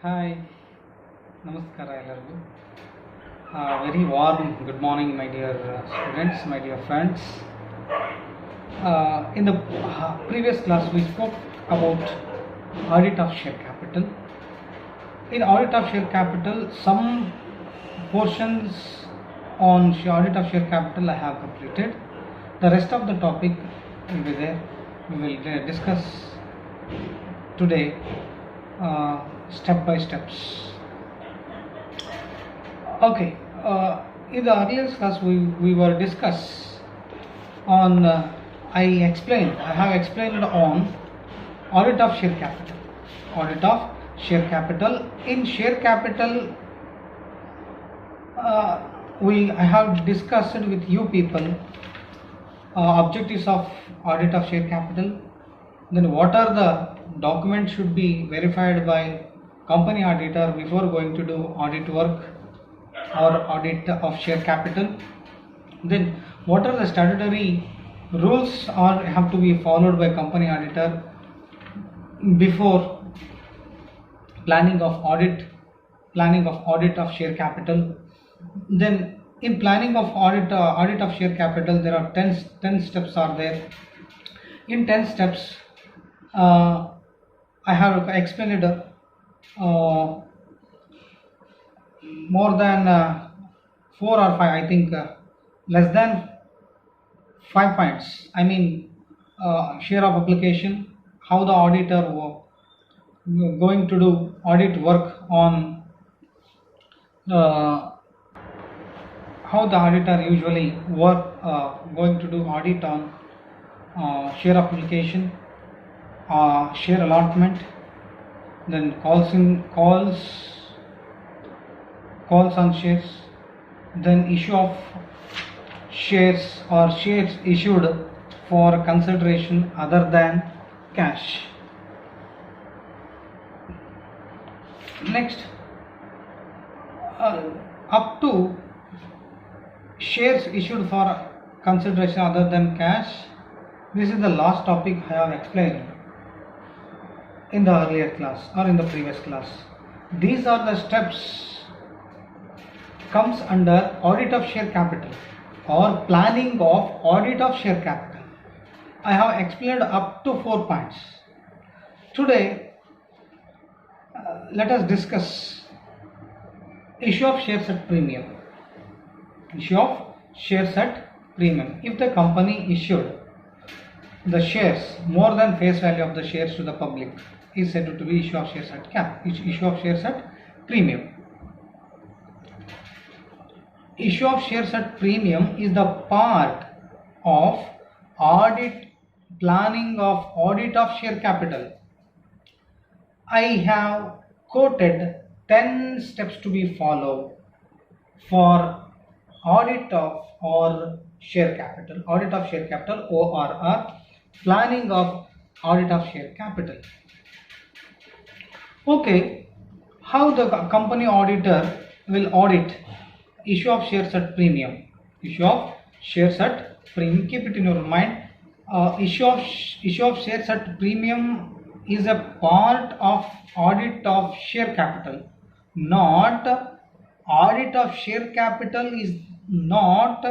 Hi, Namaskara ಎಲ್ಲರಿಗೂ. Very warm good morning, my dear students, my dear friends. In the previous class, we spoke about audit of share capital. In audit of share capital, some portions on audit of share capital I have completed. The rest of the topic will be there. We will discuss today step by steps. Okay, in the earlier class we were discuss on I have explained on audit of share capital. Audit of share capital. In share capital, I have discussed with you people objectives of audit of share capital. Then what are the documents should be verified by company auditor before going to do audit work or audit of share capital. Then what are the statutory rules or have to be followed by company auditor before planning of audit of share capital. Then in planning of audit of share capital, there are 10 steps are there. In 10 steps, I have explained more than 4 or 5, I think less than 5 points. I mean, share of application, how the auditor going to do audit work on how the auditor usually work going to do audit on share application, share allotment, then calls on shares, then issue of shares or shares issued for consideration other than cash. Next, up to shares issued for consideration other than cash. This is the last topic I have explained in the earlier class or in the previous class. These are the steps comes under audit of share capital or planning of audit of share capital. I have explained up to 4 points. Today, let us discuss issue of shares at premium. Issue of shares at premium. If the company issued the shares more than face value of the shares to the public, is said to be issue of shares at issue of shares at premium. Issue of shares at premium is the part of planning of audit of share capital. I have quoted 10 steps to be followed for audit of share capital ORR, planning of audit of share capital. Okay, how the company auditor will audit issue of shares at premium. Issue of shares at premium, keep it in your mind. Issue of shares at premium is a part of audit of share capital. Not audit of share capital is not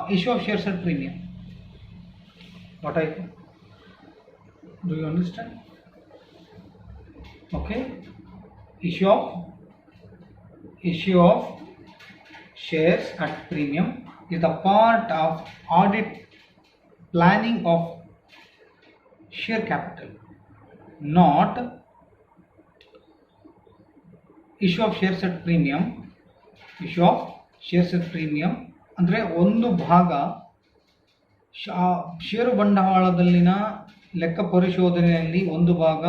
issue of shares at premium. What I think? Do you understand? Okay, issue of shares at premium is the part of audit planning of share capital, not issue of shares at premium. Issue of shares at premium ಅಂದರೆ ಒಂದು ಭಾಗ ಷೇರು ಬಂಡವಾಳದಲ್ಲಿನ ಲೆಕ್ಕ ಪರಿಶೋಧನೆಯಲ್ಲಿ ಒಂದು ಭಾಗ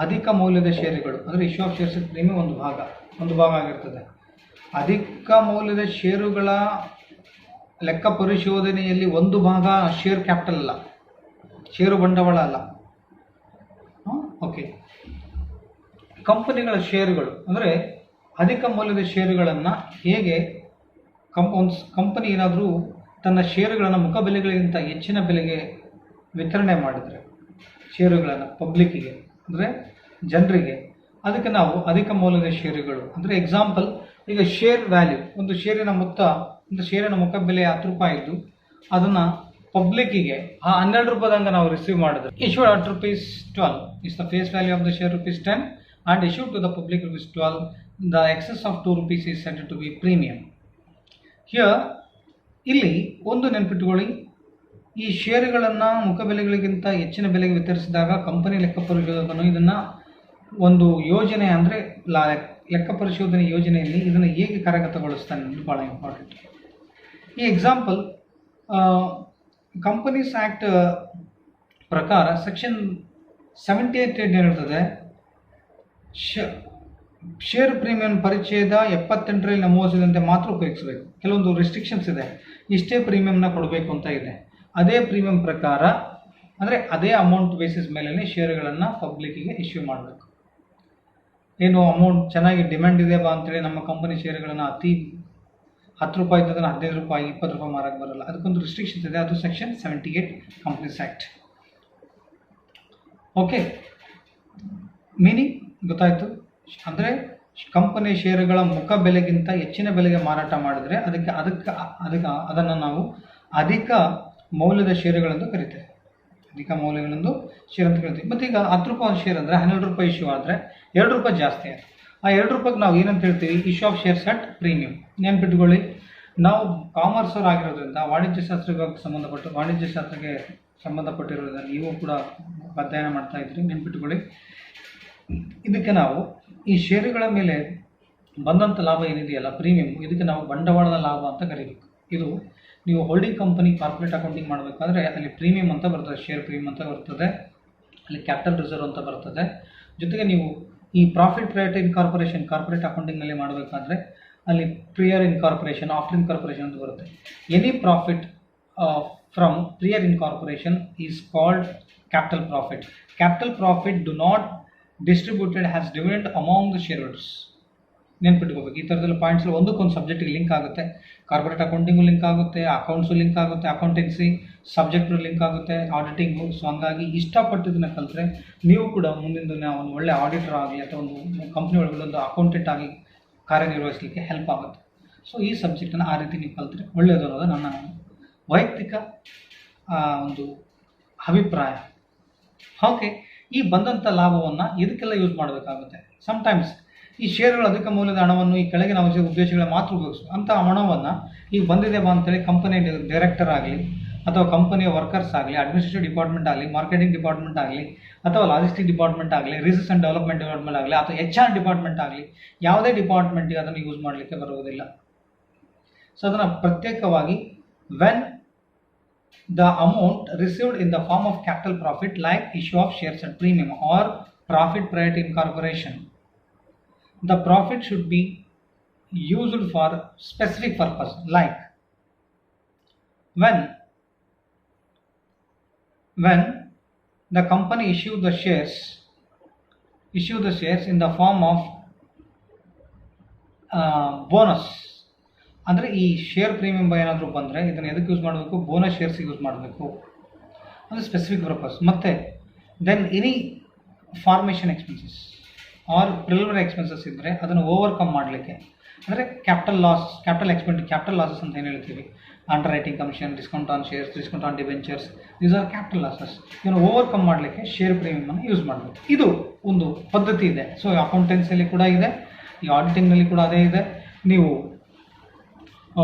ಅಧಿಕ ಮೌಲ್ಯದ ಷೇರುಗಳು ಅಂದರೆ issue of shares at premium ಒಂದು ಭಾಗ ಆಗಿರ್ತದೆ. ಅಧಿಕ ಮೌಲ್ಯದ ಷೇರುಗಳ ಲೆಕ್ಕ ಪರಿಶೋಧನೆಯಲ್ಲಿ ಒಂದು ಭಾಗ ಶೇರ್ ಕ್ಯಾಪಿಟಲ್ ಅಲ್ಲ, ಷೇರು ಬಂಡವಾಳ ಅಲ್ಲ. ಓಕೆ, ಕಂಪನಿಗಳ ಷೇರುಗಳು ಅಂದರೆ ಅಧಿಕ ಮೌಲ್ಯದ ಷೇರುಗಳನ್ನು ಹೇಗೆ ಕಂಪನಿ ಏನಾದರೂ ತನ್ನ ಷೇರುಗಳನ್ನು ಮುಖಬೆಲೆಗಳಿಗಿಂತ ಹೆಚ್ಚಿನ ಬೆಲೆಗೆ ವಿತರಣೆ ಮಾಡಿದರೆ ಷೇರುಗಳನ್ನು ಪಬ್ಲಿಕ್ಕಿಗೆ ಅಂದರೆ ಜನರಿಗೆ, ಅದಕ್ಕೆ ನಾವು ಅಧಿಕ ಮೌಲ್ಯದ ಷೇರುಗಳು ಅಂದರೆ ಎಕ್ಸಾಂಪಲ್, ಈಗ ಶೇರ್ ವ್ಯಾಲ್ಯೂ, ಒಂದು ಷೇರಿನ ಮೊತ್ತ, ಒಂದು ಷೇರಿನ ಮುಖಬೆಲೆ 10 ರೂಪಾಯಿ ಇದ್ದು ಅದನ್ನು ಪಬ್ಲಿಕ್ಕಿಗೆ ಆ 12 ರೂಪಾಯಿದಂಗೆ ನಾವು ರಿಸೀವ್ ಮಾಡಿದ್ರೆ, issued at ₹12 is the face value of the share ₹10 and issued to the public ₹12, the excess of ₹2 is said to be premium. Here ಇಲ್ಲಿ ಒಂದು ನೆನಪಿಟ್ಟುಕೊಳ್ಳಿ, ಈ ಷೇರುಗಳನ್ನು ಮುಖಬೆಲೆಗಳಿಗಿಂತ ಹೆಚ್ಚಿನ ಬೆಲೆಗೆ ವಿತರಿಸಿದಾಗ ಕಂಪನಿ ಲೆಕ್ಕ ಪರಿಶೋಧಕನು ಇದನ್ನು ಒಂದು ಯೋಜನೆ ಅಂದರೆ ಲೆಕ್ಕ ಪರಿಶೋಧನೆ ಯೋಜನೆಯಲ್ಲಿ ಇದನ್ನು ಹೇಗೆ ಕಾರ್ಯಗತಗೊಳಿಸ್ತಾನೆ ಅನ್ನೋದು ಭಾಳ ಇಂಪಾರ್ಟೆಂಟ್. ಈ ಎಕ್ಸಾಂಪಲ್ ಕಂಪನೀಸ್ ಆ್ಯಕ್ಟ್ ಪ್ರಕಾರ ಸೆಕ್ಷನ್ 78 ಏನು ಹೇಳ್ತದೆ, ಷೇರು ಪ್ರೀಮಿಯಂ ಪರಿಚಯದ 78ರಲ್ಲಿ ನಮೂದಿಸಿದಂತೆ ಮಾತ್ರ ಉಪಯೋಗಿಸಬೇಕು. ಕೆಲವೊಂದು ರೆಸ್ಟ್ರಿಕ್ಷನ್ಸ್ ಇದೆ, ಇಷ್ಟೇ ಪ್ರೀಮಿಯಂನ ಕೊಡಬೇಕು ಅಂತ ಇದೆ. ಅದೇ ಪ್ರೀಮಿಯಂ ಪ್ರಕಾರ ಅಂದರೆ ಅದೇ ಅಮೌಂಟ್ ಬೇಸಿಸ್ ಮೇಲೆ ಷೇರುಗಳನ್ನು ಪಬ್ಲಿಕ್ಕಿಗೆ ಇಶ್ಯೂ ಮಾಡಬೇಕು. ಏನು ಅಮೌಂಟ್ ಚೆನ್ನಾಗಿ ಡಿಮ್ಯಾಂಡ್ ಇದೆ ಬಾ ಅಂತೇಳಿ ನಮ್ಮ ಕಂಪನಿ ಷೇರುಗಳನ್ನು ಅತಿ 10 ರೂಪಾಯಿ ಇದ್ದದನ್ನು 15 ರೂಪಾಯಿ 20 ರೂಪಾಯಿ ಮಾರಕ್ಕೆ ಬರಲ್ಲ. ಅದಕ್ಕೊಂದು ರಿಸ್ಟ್ರಿಕ್ಷನ್ಸ್ ಇದೆ, ಅದು section 78 companies act. Okay, meaning ಗೊತ್ತಾಯಿತು? ಅಂದರೆ ಕಂಪನಿ ಷೇರುಗಳ ಮುಖ ಬೆಲೆಗಿಂತ ಹೆಚ್ಚಿನ ಬೆಲೆಗೆ ಮಾರಾಟ ಮಾಡಿದರೆ ಅದನ್ನು ನಾವು ಅಧಿಕ ಮೌಲ್ಯದ ಷೇರುಗಳೆಂದು ಕರಿತೇವೆ. ಅಧಿಕ ಮೌಲ್ಯಗಳೆಂದು ಶೇರ್ ಅಂತ ಕರಿತೀವಿ. ಮತ್ತು ಈಗ 10 ರೂಪಾಯಿ ಒಂದು ಶೇರ್ ಅಂದರೆ 12 ರೂಪಾಯಿ ಇಶ್ಯೂ ಆದರೆ 2 ರೂಪಾಯಿ ಜಾಸ್ತಿ ಆಯಿತು. ಆ 2 ರೂಪಾಯಿಗೆ ನಾವು ಏನಂತ ಹೇಳ್ತೀವಿ, issue of shares at premium. ನೆನ್ಪಿಟ್ಕೊಳ್ಳಿ, ನಾವು ಕಾಮರ್ಸ್ ಅವ್ರು ಆಗಿರೋದ್ರಿಂದ ವಾಣಿಜ್ಯ ಶಾಸ್ತ್ರಕ್ಕೆ ಸಂಬಂಧಪಟ್ಟಿರೋದ್ರಿಂದ ನೀವು ಕೂಡ ಅಧ್ಯಯನ ಮಾಡ್ತಾ ಇದ್ರಿ, ನೆನ್ಪಿಟ್ಕೊಳ್ಳಿ. ಇದಕ್ಕೆ ನಾವು ಈ ಷೇರುಗಳ ಮೇಲೆ ಬಂದಂಥ ಲಾಭ ಏನಿದೆಯಲ್ಲ ಪ್ರೀಮಿಯಂ, ಇದಕ್ಕೆ ನಾವು ಬಂಡವಾಳದ ಲಾಭ ಅಂತ ಕರಿಬೇಕು. ಇದು ನೀವು ಹೋಲ್ಡಿಂಗ್ ಕಂಪನಿ ಕಾರ್ಪೊರೇಟ್ ಅಕೌಂಟಿಂಗ್ ಮಾಡಬೇಕಾದ್ರೆ ಅಲ್ಲಿ ಪ್ರೀಮಿಯಂ ಅಂತ ಬರ್ತದೆ, ಶೇರ್ ಪ್ರೀಮಿಯಂ ಅಂತ ಬರ್ತದೆ, ಅಲ್ಲಿ ಕ್ಯಾಪಿಟಲ್ ರಿಸರ್ವ್ ಅಂತ ಬರ್ತದೆ. ಜೊತೆಗೆ ನೀವು ಈ ಪ್ರಾಫಿಟ್ ಪ್ರಯಾರಿಟಿ ಇನ್ಕಾರ್ಪೊರೇಷನ್ ಕಾರ್ಪೊರೇಟ್ ಅಕೌಂಟಿಂಗ್ನಲ್ಲಿ ಮಾಡಬೇಕಾದ್ರೆ ಅಲ್ಲಿ ಪ್ರಿಯರ್ ಇನ್ಕಾರ್ಪೊರೇಷನ್, ಆಫ್ಟರ್ ಇನ್ಕಾರ್ಪೊರೇಷನ್ ಅಂತ ಬರುತ್ತೆ. Any profit from prior incorporation is called capital profit. Capital profit do not distributed has dividend among the share holders. ನೆನ್ಪಿಟ್ಕೋಬೇಕು. ಈ ಥರದೆಲ್ಲ ಪಾಯಿಂಟ್ಸ್ ಒಂದಕ್ಕೊಂದು ಸಬ್ಜೆಕ್ಟಿಗೆ ಲಿಂಕ್ ಆಗುತ್ತೆ. ಕಾರ್ಪೊರೇಟ್ ಅಕೌಂಟಿಂಗು ಲಿಂಕ್ ಆಗುತ್ತೆ, ಅಕೌಂಟ್ಸು ಲಿಂಕ್ ಆಗುತ್ತೆ, ಅಕೌಂಟೆನ್ಸಿ ಸಬ್ಜೆಕ್ಟು ಲಿಂಕ್ ಆಗುತ್ತೆ, ಆಡಿಟಿಂಗು. ಸೊ ಹಂಗಾಗಿ ಇಷ್ಟಪಟ್ಟಿದ್ದನ್ನು ಕಲಿತ್ರೆ ನೀವು ಕೂಡ ಮುಂದಿನ ದಿನ ಒಂದು ಒಳ್ಳೆ ಆಡಿಟರ್ ಆಗಲಿ ಅಥವಾ ಒಂದು ಕಂಪ್ನಿ ಒಳಗಡೆ ಒಂದು ಅಕೌಂಟೆಂಟ್ ಆಗಿ ಕಾರ್ಯನಿರ್ವಹಿಸಲಿಕ್ಕೆ ಹೆಲ್ಪ್ ಆಗುತ್ತೆ. ಸೊ ಈ ಸಬ್ಜೆಕ್ಟನ್ನು ಆ ರೀತಿ ನೀವು ಕಲಿತ್ರೆ ಒಳ್ಳೆಯದು ಅನ್ನೋದು ನನ್ನ ವೈಯಕ್ತಿಕ ಒಂದು ಅಭಿಪ್ರಾಯ. ಓಕೆ, ಈ ಬಂದಂಥ ಲಾಭವನ್ನು ಇದಕ್ಕೆಲ್ಲ ಯೂಸ್ ಮಾಡಬೇಕಾಗುತ್ತೆ. ಸಮ್ಟೈಮ್ಸ್ ಈ ಷೇರುಗಳ ಅಧಿಕ ಮೌಲ್ಯದ ಹಣವನ್ನು ಈ ಕೆಳಗಿನ ಉದ್ದೇಶಗಳ ಮಾತ್ರ ಉಪಯೋಗಿಸು ಅಂತ ಹಣವನ್ನು ಈಗ ಬಂದಿದೆ ಬಾ ಅಂತೇಳಿ ಕಂಪನಿ ಡೈರೆಕ್ಟರ್ ಆಗಲಿ ಅಥವಾ ಕಂಪನಿಯ ವರ್ಕರ್ಸ್ ಆಗಲಿ, ಅಡ್ಮಿನಿಸ್ಟ್ರೇಟಿವ್ ಡಿಪಾರ್ಟ್ಮೆಂಟ್ ಆಗಲಿ, ಮಾರ್ಕೆಟಿಂಗ್ ಡಿಪಾರ್ಟ್ಮೆಂಟ್ ಆಗಲಿ ಅಥವಾ ಲಾಜಿಸ್ಟಿಕ್ ಡಿಪಾರ್ಟ್ಮೆಂಟ್ ಆಗಲಿ, ರಿಸರ್ಚ್ ಆ್ಯಂಡ್ ಡೆವಲಪ್ಮೆಂಟ್ ಡಿಪಾರ್ಟ್ಮೆಂಟ್ ಆಗಲಿ ಅಥವಾ HR ಡಿಪಾರ್ಟ್ಮೆಂಟ್ ಆಗಲಿ, ಯಾವುದೇ ಡಿಪಾರ್ಟ್ಮೆಂಟಿಗೆ ಅದನ್ನು ಯೂಸ್ ಮಾಡಲಿಕ್ಕೆ ಬರುವುದಿಲ್ಲ. ಸೊ ಅದನ್ನು ಪ್ರತ್ಯೇಕವಾಗಿ when the amount received in the form of capital profit like issue of shares at premium or profit priority incorporation, the profit should be used for specific purpose, like when the company issue the shares in the form of bonus. ಅಂದರೆ ಈ share premium ಏನಾದರೂ ಬಂದರೆ ಇದನ್ನು ಎದಕ್ಕೆ use ಮಾಡಬೇಕು, bonus ಶೇರ್ಸ್ಗೆ use ಮಾಡಬೇಕು, ಅದು specific purpose. ಮತ್ತು then any formation expenses or preliminary expenses ಇದ್ದರೆ ಅದನ್ನು ಓವರ್ಕಮ್ ಮಾಡಲಿಕ್ಕೆ, ಅಂದರೆ ಕ್ಯಾಪಿಟಲ್ ಲಾಸಸ್ ಅಂತ ಏನು ಹೇಳ್ತೀವಿ, under writing commission, discount on shares, discount on debentures, these are capital losses. ಇದನ್ನು ಓವರ್ಕಮ್ ಮಾಡಲಿಕ್ಕೆ ಶೇರ್ ಪ್ರೀಮಿಯಮನ್ನು ಯೂಸ್ ಮಾಡಬೇಕು. ಇದು ಒಂದು ಪದ್ಧತಿ ಇದೆ. ಸೊ ಅಕೌಂಟೆನ್ಸಿಯಲ್ಲಿ ಕೂಡ ಇದೆ, ಈ ಆಡಿಟಿಂಗ್ನಲ್ಲಿ ಕೂಡ ಅದೇ ಇದೆ. ನೀವು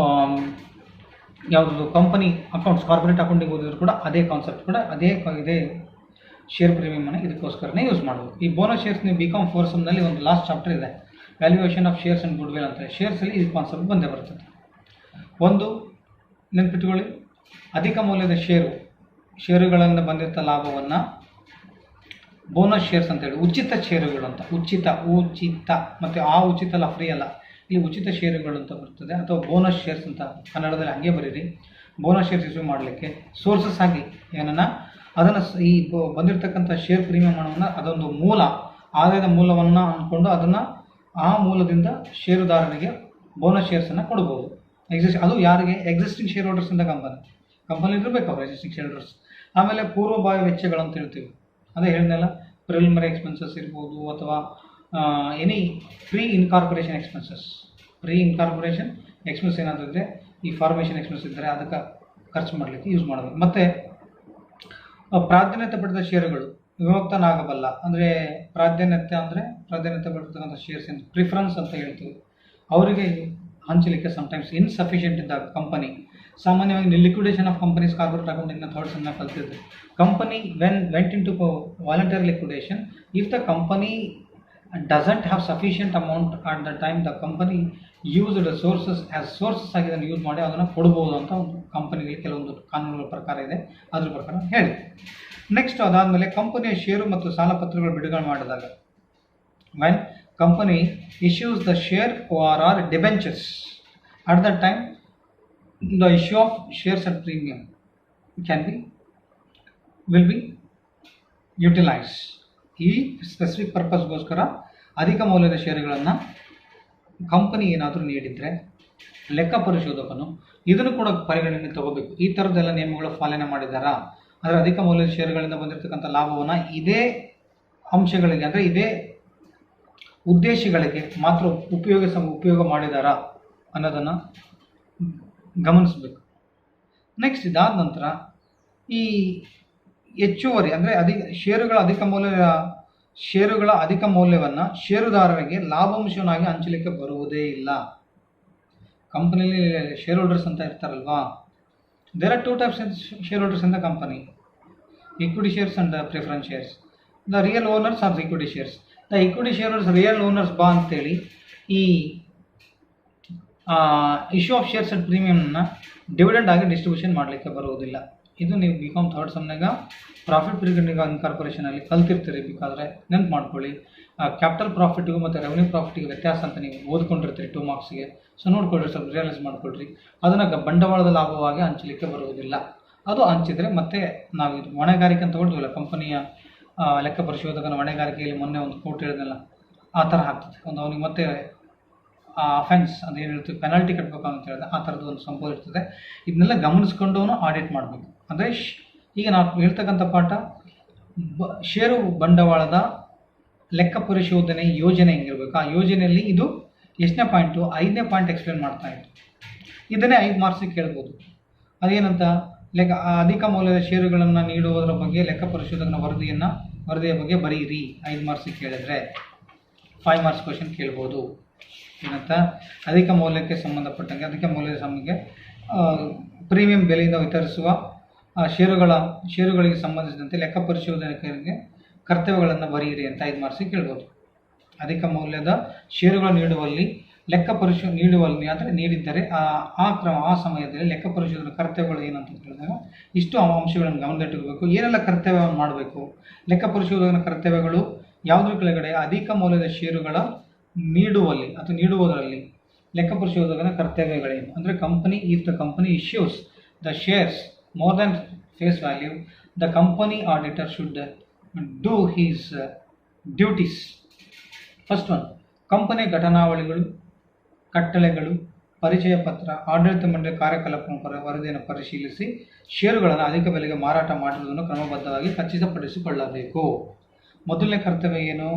ಯಾವುದಾದ್ರು ಕಂಪನಿ ಅಕೌಂಟ್ಸ್ ಕಾರ್ಪೊರೇಟ್ ಅಕೌಂಟಿಂಗ್ ಓದಿದ್ರು ಕೂಡ ಅದೇ ಕಾನ್ಸೆಪ್ಟ್ ಕೂಡ ಇದೇ ಶೇರ್ ಪ್ರೀಮಿಯಮನ್ನು ಇದಕ್ಕೋಸ್ಕರನೇ ಯೂಸ್ ಮಾಡಬೇಕು. ಈ ಬೋನಸ್ ಶೇರ್ಸ್ ನೀವು BCom 4 ಸೆಮ್ನಲ್ಲಿ ಒಂದು ಲಾಸ್ಟ್ ಚಾಪ್ಟರ್ ಇದೆ, valuation of shares and goodwill ಅಂತ. ಶೇರ್ಸಲ್ಲಿ ಈ ಕಾನ್ಸೆಪ್ಟ್ ಬಂದೇ ಬರ್ತದೆ. ಒಂದು ನೆನ್ಪಿಟ್ಕೊಳ್ಳಿ, ಅಧಿಕ ಮೌಲ್ಯದ ಷೇರುಗಳಿಂದ ಬಂದಿದ್ದ ಲಾಭವನ್ನು ಬೋನಸ್ ಶೇರ್ಸ್ ಅಂತೇಳಿ, ಉಚಿತ ಷೇರುಗಳು ಅಂತ. ಉಚಿತ ಮತ್ತು ಆ ಉಚಿತ ಅಲ್ಲ, ಫ್ರೀ ಅಲ್ಲ, ಇಲ್ಲಿ ಉಚಿತ ಷೇರುಗಳು ಅಂತ ಬರ್ತದೆ, ಅಥವಾ ಬೋನಸ್ ಶೇರ್ಸ್ ಅಂತ ಕನ್ನಡದಲ್ಲಿ ಹಂಗೆ ಬರೀರಿ. ಬೋನಸ್ ಶೇರ್ಸ್ ಇಶ್ಯೂ ಮಾಡಲಿಕ್ಕೆ ಸೋರ್ಸಸ್ ಆಗಿ ಏನನ್ನ ಅದನ್ನು ಈ ಬಂದಿರತಕ್ಕಂಥ ಶೇರ್ ಪ್ರೀಮಿಯಂ ಹಣವನ್ನು ಅದೊಂದು ಆದಾಯದ ಮೂಲವನ್ನು ಅಂದ್ಕೊಂಡು ಅದನ್ನು ಆ ಮೂಲದಿಂದ ಷೇರುದಾರರಿಗೆ ಬೋನಸ್ ಶೇರ್ಸನ್ನು ಕೊಡ್ಬೋದು. ಅದು ಯಾರಿಗೆ? ಎಕ್ಸಿಸ್ಟಿಂಗ್ ಶೇರ್ ಹೋಲ್ಡರ್ಸ್ ಅಂತ ಕಂಪನಿ ಇರಬೇಕು ಅವರು ಎಕ್ಸಿಸ್ಟಿಂಗ್ ಶೇರ್ ಹೋಲ್ಡರ್ಸ್. ಆಮೇಲೆ ಪೂರ್ವಭಾವಿ ವೆಚ್ಚಗಳು ಅಂತ ಹೇಳ್ತೀವಿ, ಅದೇ ಹೇಳಿದ್ನಲ್ಲ, ಪ್ರಿಲಿಮಿನರಿ ಎಕ್ಸ್ಪೆನ್ಸಸ್ ಇರ್ಬೋದು ಅಥವಾ ಎನಿ ಪ್ರೀ ಇನ್ಕಾರ್ಪೊರೇಷನ್ ಎಕ್ಸ್ಪೆನ್ಸ್ ಏನಾದರೂ ಇದ್ದರೆ, ಈ ಫಾರ್ಮೇಷನ್ ಎಕ್ಸ್ಪೆನ್ಸ್ ಇದ್ದರೆ ಅದಕ್ಕೆ ಖರ್ಚು ಮಾಡಲಿಕ್ಕೆ ಯೂಸ್ ಮಾಡಬೇಕು. ಮತ್ತು ಪ್ರಾಧಾನ್ಯತೆ ಪಡೆದ ಷೇರುಗಳು ವಿಮುಕ್ತನಾಗಬಲ್ಲ, ಅಂದರೆ ಪ್ರಾಧಾನ್ಯತೆ ಪಡೆದಿರ್ತಕ್ಕಂಥ ಶೇರ್ಸ್ ಏನು ಪ್ರಿಫರೆನ್ಸ್ ಅಂತ ಹೇಳ್ತೀವಿ, ಅವರಿಗೆ ಹಂಚಲಿಕ್ಕೆ ಸಮಟೈಮ್ಸ್ ಇನ್ಸಫಿಷಿಯೆಂಟ್ ಇದ್ದಾಗ ಕಂಪನಿ, ಸಾಮಾನ್ಯವಾಗಿ ಲಿಕ್ವಿಡೇಷನ್ ಆಫ್ ಕಂಪನೀಸ್ ಕಾರ್ಪೊರೇಟ್ ಅಕೌಂಟಿಂಗ್ನ ಥರ್ಡ್ ಸೆಮ್ನ ಕಲ್ತಿದ್ದೆ. Company went in to voluntary liquidation if the company doesn't have sufficient amount at the time the company used sources ಆಗಿ ಅದನ್ನು ಯೂಸ್ ಮಾಡಿ ಅದನ್ನು ಕೊಡ್ಬೋದು ಅಂತ ಒಂದು ಕಂಪನಿಗೆ ಕೆಲವೊಂದು ಕಾನೂನುಗಳ ಪ್ರಕಾರ ಇದೆ, ಅದ್ರ ಪ್ರಕಾರ ಹೇಳಿ. ನೆಕ್ಸ್ಟ್ ಅದಾದಮೇಲೆ ಕಂಪನಿಯ ಷೇರು ಮತ್ತು ಸಾಲ ಪತ್ರಗಳು ಬಿಡುಗಡೆ ಮಾಡಿದಾಗ, when company issues the share or debentures, at that time the issue of shares at premium will be utilized. ಈ ಸ್ಪೆಸಿಫಿಕ್ ಪರ್ಪಸ್ಗೋಸ್ಕರ ಅಧಿಕ ಮೌಲ್ಯದ ಷೇರುಗಳನ್ನು ಕಂಪನಿ ಏನಾದರೂ ನೀಡಿದರೆ ಲೆಕ್ಕ ಪರಿಶೋಧಕನು ಇದನ್ನು ಕೂಡ ಪರಿಗಣನೆ ತಗೋಬೇಕು. ಈ ಥರದ್ದೆಲ್ಲ ನಿಯಮಗಳು ಪಾಲನೆ ಮಾಡಿದಾರಾ, ಅಂದರೆ ಅಧಿಕ ಮೌಲ್ಯದ ಷೇರುಗಳಿಂದ ಬಂದಿರತಕ್ಕಂಥ ಲಾಭವನ್ನು ಇದೇ ಅಂಶಗಳಿಗೆ, ಅಂದರೆ ಇದೇ ಉದ್ದೇಶಗಳಿಗೆ ಮಾತ್ರ ಉಪಯೋಗ ಮಾಡಿದಾರಾ ಅನ್ನೋದನ್ನು ಗಮನಿಸಬೇಕು. ನೆಕ್ಸ್ಟ್ ಇದಾದ ನಂತರ ಈ ಹೆಚ್ಚುವರಿ, ಅಂದರೆ ಷೇರುಗಳ ಅಧಿಕ ಮೌಲ್ಯವನ್ನು ಷೇರುದಾರರಿಗೆ ಲಾಭಾಂಶವನ್ನಾಗಿ ಹಂಚಲಿಕ್ಕೆ ಬರುವುದೇ ಇಲ್ಲ. ಕಂಪನಿಯಲ್ಲಿ ಶೇರ್ ಹೋಲ್ಡರ್ಸ್ ಅಂತ ಇರ್ತಾರಲ್ವಾ, there are 2 types share holders in the company, equity shares and preference shares. The real owners are the equity shares. The equity shares real owners ಬಾ ಅಂತೇಳಿ ಈ ಇಶ್ಯೂ ಆಫ್ ಶೇರ್ಸ್ ಅಟ್ ಪ್ರೀಮಿಯಮ್ನ dividend ಆಗಿ distribution ಮಾಡಲಿಕ್ಕೆ ಬರುವುದಿಲ್ಲ. ಇದು ನೀವು BCom third ಸೆಮ್ನಾಗ ಪ್ರಾಫಿಟ್ ಪಿರಿಯಡ್ ಇನ್ಕಾರ್ಪೊರೇಷನಲ್ಲಿ ಕಲ್ತಿರ್ತೀರಿ, ಬೇಕಾದರೆ ನೆನ್ಪು ಮಾಡ್ಕೊಳ್ಳಿ. ಕ್ಯಾಪಿಟಲ್ ಪ್ರಾಫಿಟ್ಗೂ ಮತ್ತು ರೆವೆನ್ಯೂ ಪ್ರಾಫಿಟ್ಗೆ ವ್ಯತ್ಯಾಸ ಅಂತ ನೀವು ಓದ್ಕೊಂಡಿರ್ತೀರಿ 2 ಮಾರ್ಕ್ಸ್ಗೆ. ಸೊ ನೋಡ್ಕೊಳ್ರಿ, ಸ್ವಲ್ಪ ರಿಯಲೈಸ್ ಮಾಡ್ಕೊಳ್ರಿ. ಅದನ್ನು ಬಂಡವಾಳದ ಲಾಭವಾಗಿ ಹಂಚಲಿಕ್ಕೆ ಬರುವುದಿಲ್ಲ. ಅದು ಹಂಚಿದರೆ ಮತ್ತೆ ನಾವು ಇದು ಹೊಣೆಗಾರಿಕೆ ಅಂತ ಹೊಡ್ತೀವಲ್ಲ, ಕಂಪನಿಯ ಲೆಕ್ಕ ಪರಿಶೋಧಕನ ಹೊಣೆಗಾರಿಕೆಯಲ್ಲಿ ಮೊನ್ನೆ ಒಂದು ಕೋರ್ಟ್ ಹೇಳಿದ್ನಲ್ಲ, ಆ ಥರ ಆಗ್ತದೆ. ಅವನಿಗೆ ಮತ್ತೆ ಅಫೆನ್ಸ್ ಅದು ಏನು ಹೇಳ್ತೀವಿ, ಪೆನಾಲ್ಟಿ ಕಟ್ಟಬೇಕು ಅಂತ ಹೇಳಿದ್ರೆ ಆ ಥರದ್ದು ಒಂದು ಸಂಭವ ಇರ್ತದೆ. ಇದನ್ನೆಲ್ಲ ಗಮನಿಸ್ಕೊಂಡು ಆಡಿಟ್ ಮಾಡಬೇಕು. ಅಂದರೆ ಈಗ ನಾವು ಹೇಳ್ತಕ್ಕಂಥ ಪಾಠ ಷೇರು ಬಂಡವಾಳದ ಲೆಕ್ಕ ಪರಿಶೋಧನೆ ಯೋಜನೆ ಹೆಂಗಿರಬೇಕು, ಆ ಯೋಜನೆಯಲ್ಲಿ ಇದು ಎಷ್ಟನೇ ಪಾಯಿಂಟು, 5ನೇ ಪಾಯಿಂಟ್ ಎಕ್ಸ್ಪ್ಲೇನ್ ಮಾಡ್ತಾ ಇತ್ತು. ಇದನ್ನೇ 5 ಮಾರ್ಕ್ಸಿಗೆ ಕೇಳ್ಬೋದು. ಅದೇನಂತ, ಅಧಿಕ ಮೌಲ್ಯದ ಷೇರುಗಳನ್ನು ನೀಡುವುದರ ಬಗ್ಗೆ ಲೆಕ್ಕ ಪರಿಶೋಧಕನ ವರದಿಯ ಬಗ್ಗೆ ಬರೀರಿ 5 ಮಾರ್ಕ್ಸಿಗೆ ಕೇಳಿದ್ರೆ. 5 ಮಾರ್ಕ್ಸ್ ಕ್ವಶನ್ ಕೇಳ್ಬೋದು. ಏನಂತ, ಅಧಿಕ ಮೌಲ್ಯಕ್ಕೆ ಸಂಬಂಧಪಟ್ಟಂಗೆ, ಅಧಿಕ ಮೌಲ್ಯದ ಸಂಬಂಧಿಗೆ ಪ್ರೀಮಿಯಂ ಬೆಲೆಯಿಂದ ವಿತರಿಸುವ ಷೇರುಗಳಿಗೆ ಸಂಬಂಧಿಸಿದಂತೆ ಲೆಕ್ಕ ಪರಿಶೋಧಕರಿಗೆ ಕರ್ತವ್ಯಗಳನ್ನು ಬರೆಯಿರಿ ಅಂತ 5 ಮಾರ್ಕ್ಸಿಗೆ ಕೇಳ್ಬೋದು. ಅಧಿಕ ಮೌಲ್ಯದ ಷೇರುಗಳನ್ನು ನೀಡುವಲ್ಲಿ ಅಂದರೆ ನೀಡಿದ್ದರೆ ಆ ಸಮಯದಲ್ಲಿ ಲೆಕ್ಕ ಪರಿಶೋಧನೆ ಕರ್ತವ್ಯಗಳು ಏನಂತ ಹೇಳಿದಾಗ ಇಷ್ಟು ಅಂಶಗಳನ್ನು ಗಮನದಲ್ಲಿಟ್ಟುಕೋಬೇಕು. ಏನೆಲ್ಲ ಕರ್ತವ್ಯವನ್ನು ಮಾಡಬೇಕು, ಲೆಕ್ಕ ಪರಿಶೋಧಕನ ಕರ್ತವ್ಯಗಳು ಯಾವುದ್ರ ಕೆಳಗಡೆ, ಅಧಿಕ ಮೌಲ್ಯದ ಷೇರುಗಳ ನೀಡುವಲ್ಲಿ ಅಥವಾ ನೀಡುವುದರಲ್ಲಿ ಲೆಕ್ಕ ಪರಿಶೋಧಕನ ಕರ್ತವ್ಯಗಳೇನು ಅಂದರೆ, if the company issues the shares more than face value, the company auditor should do his duties. First one, ಕಂಪನಿಯ ಘಟನಾವಳಿಗಳು, ಕಟ್ಟಳೆಗಳು, ಪರಿಚಯ ಪತ್ರ, ಆಡಳಿತ ಮಂಡಳಿ ಕಾರ್ಯಕಲಾಪ ವರದಿಯನ್ನು ಪರಿಶೀಲಿಸಿ ಷೇರುಗಳನ್ನು ಅಧಿಕ ಬೆಲೆಗೆ ಮಾರಾಟ ಮಾಡಿರುವುದನ್ನು ಕ್ರಮಬದ್ಧವಾಗಿ ಖಚಿತಪಡಿಸಿಕೊಳ್ಳಬೇಕು. ಮೊದಲನೇ ಕರ್ತವ್ಯ ಏನು,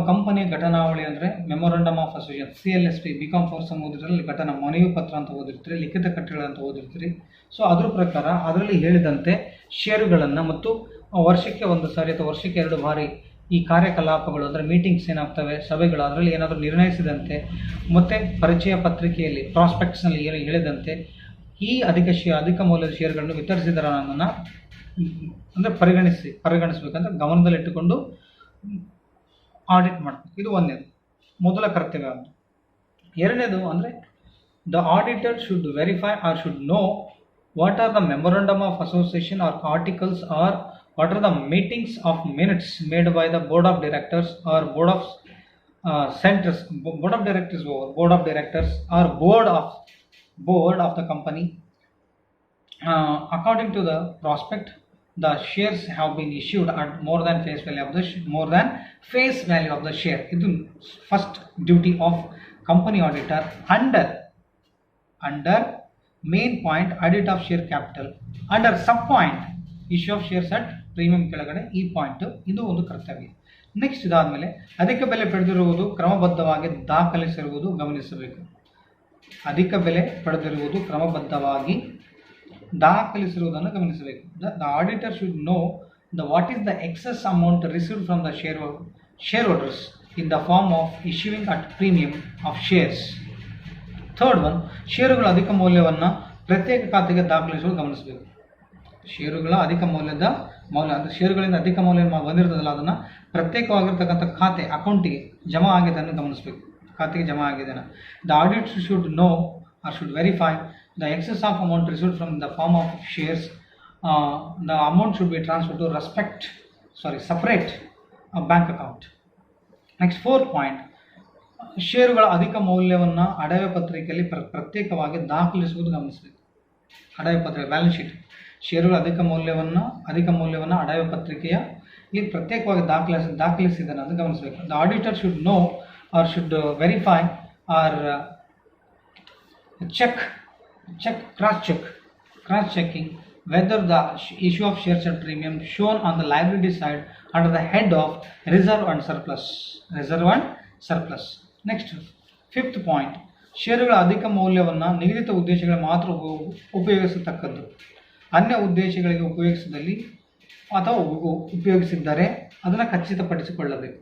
ಕಂಪನಿಯ ಘಟನಾವಳಿ ಅಂದರೆ memorandum of association, CLSP, BCom fourth ಓದಿರ್ತೀರಿ, ಮನವಿ ಪತ್ರ ಅಂತ ಓದಿರ್ತೀರಿ, ಲಿಖಿತ ಕಟ್ಟಳೆ ಅಂತ ಓದಿರ್ತೀರಿ. ಸೊ ಅದ್ರ ಪ್ರಕಾರ ಅದರಲ್ಲಿ ಹೇಳಿದಂತೆ ಷೇರುಗಳನ್ನು ಮತ್ತು ವರ್ಷಕ್ಕೆ 1 ಸಾರಿ ಅಥವಾ ವರ್ಷಕ್ಕೆ 2 ಬಾರಿ ಈ ಕಾರ್ಯಕಲಾಪಗಳು ಅಂದರೆ ಮೀಟಿಂಗ್ಸ್ ಏನಾಗ್ತವೆ, ಸಭೆಗಳು, ಅದರಲ್ಲಿ ಏನಾದರೂ ನಿರ್ಣಯಿಸಿದಂತೆ ಮತ್ತು ಪರಿಚಯ ಪತ್ರಿಕೆಯಲ್ಲಿ ಪ್ರಾಸ್ಪೆಕ್ಟ್ಸ್ನಲ್ಲಿ ಏನು ಹೇಳಿದಂತೆ ಈ ಅಧಿಕ ಮೌಲ್ಯದ ಷೇರುಗಳನ್ನು ವಿತರಿಸಿದರ ಅನ್ನೋದನ್ನು ಅಂದರೆ ಪರಿಗಣಿಸಬೇಕಂತ ಗಮನದಲ್ಲಿಟ್ಟುಕೊಂಡು ಆಡಿಟ್ ಮಾಡಬೇಕು. ಇದು ಒಂದನೇದು, ಮೊದಲ ಕರ್ತವ್ಯ. ಎರಡನೇದು ಅಂದರೆ the auditor should verify or should know what are the memorandum of association or articles or what are the meetings of minutes made by the board of directors or board of directors or board of the company. According to the prospect, the shares have been issued at more than face value of the share. This is first duty of company auditor under main point, audit of share capital. Under sub point issue of shares at premium ಕೆಳಗಡೆ ಈ point, ಇದು ಒಂದು ಕರ್ತವ್ಯ. Next ಇದಾದಮೇಲೆ ಅಧಿಕ ಬೆಲೆ ಪಡೆದಿರುವುದು ಕ್ರಮಬದ್ಧವಾಗಿ ದಾಖಲಿಸಿರುವುದು ಗಮನಿಸಬೇಕು. ಅಧಿಕ ಬೆಲೆ ಪಡೆದಿರುವುದು ಕ್ರಮಬದ್ಧವಾಗಿ ದಾಖಲಿಸಿರುವುದನ್ನು ಗಮನಿಸಬೇಕು. The auditor should know what is the excess amount received from the share holders in the form of issuing at premium of shares. Third one, ಷೇರುಗಳ ಅಧಿಕ ಮೌಲ್ಯವನ್ನು ಪ್ರತ್ಯೇಕ ಖಾತೆಗೆ ದಾಖಲಿಸುವುದು ಗಮನಿಸಬೇಕು. ಷೇರುಗಳ ಅಧಿಕ ಅಂದರೆ ಷೇರುಗಳಿಂದ ಅಧಿಕ ಮೌಲ್ಯ ಬಂದಿರ್ತದಲ್ಲ, ಅದನ್ನು ಪ್ರತ್ಯೇಕವಾಗಿರ್ತಕ್ಕಂಥ ಖಾತೆ ಅಕೌಂಟಿಗೆ ಜಮಾ ಆಗಿದ್ದನ್ನು ಗಮನಿಸಬೇಕು. ಖಾತೆಗೆ ಜಮಾ ಆಗಿದ್ದೇನೆ. The audit should know or should verify the excess of amount received from the form of shares. The amount should be transfer to separate bank account. Next fourth point, ಷೇರುಗಳ ಅಧಿಕ ಮೌಲ್ಯವನ್ನು ಅಡವೆ ಪತ್ರಿಕೆಯಲ್ಲಿ ಪ್ರತ್ಯೇಕವಾಗಿ ದಾಖಲಿಸುವುದು ಗಮನಿಸಬೇಕು. ಅಡವೆ ಪತ್ರಿಕೆ ಬ್ಯಾಲೆನ್ಸ್ ಶೀಟ್ ಷೇರುಗಳ ಅಧಿಕ ಮೌಲ್ಯವನ್ನು ಅಡವೆ ಪತ್ರಿಕೆಯಲ್ಲಿ ಪ್ರತ್ಯೇಕವಾಗಿ ದಾಖಲಿಸಿದನ್ನು ಅಂತ ಗಮನಿಸಬೇಕು. The auditor should know or should verify or cross-checking whether the issue of shares at premium shown on the liability side under the head of reserve and surplus. Next, fifth point, ಷೇರುಗಳ ಅಧಿಕ ಮೌಲ್ಯವನ್ನು ನಿಗದಿತ ಉದ್ದೇಶಗಳಿಗೆ ಮಾತ್ರ ಉಪಯೋಗಿಸತಕ್ಕದ್ದು. ಅನ್ಯ ಉದ್ದೇಶಗಳಿಗೆ ಉಪಯೋಗಿಸಿದ್ದರೆ ಅದನ್ನು ಖಚಿತಪಡಿಸಿಕೊಳ್ಳಬೇಕು.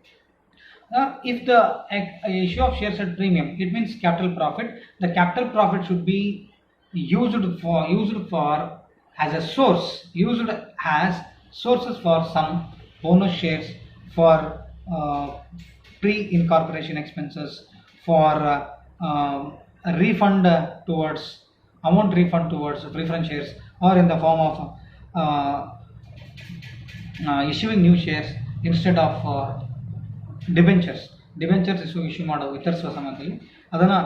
If the issue of shares at premium, it means capital profit. The capital profit should be used as sources for some bonus shares, for pre-incorporation expenses, for refund towards preference shares, or in the form of issuing new shares instead of debentures issue ಮಾಡೋ ವಿತರಿಸುವ ಸಮಯದಲ್ಲಿ ಅದನ್ನು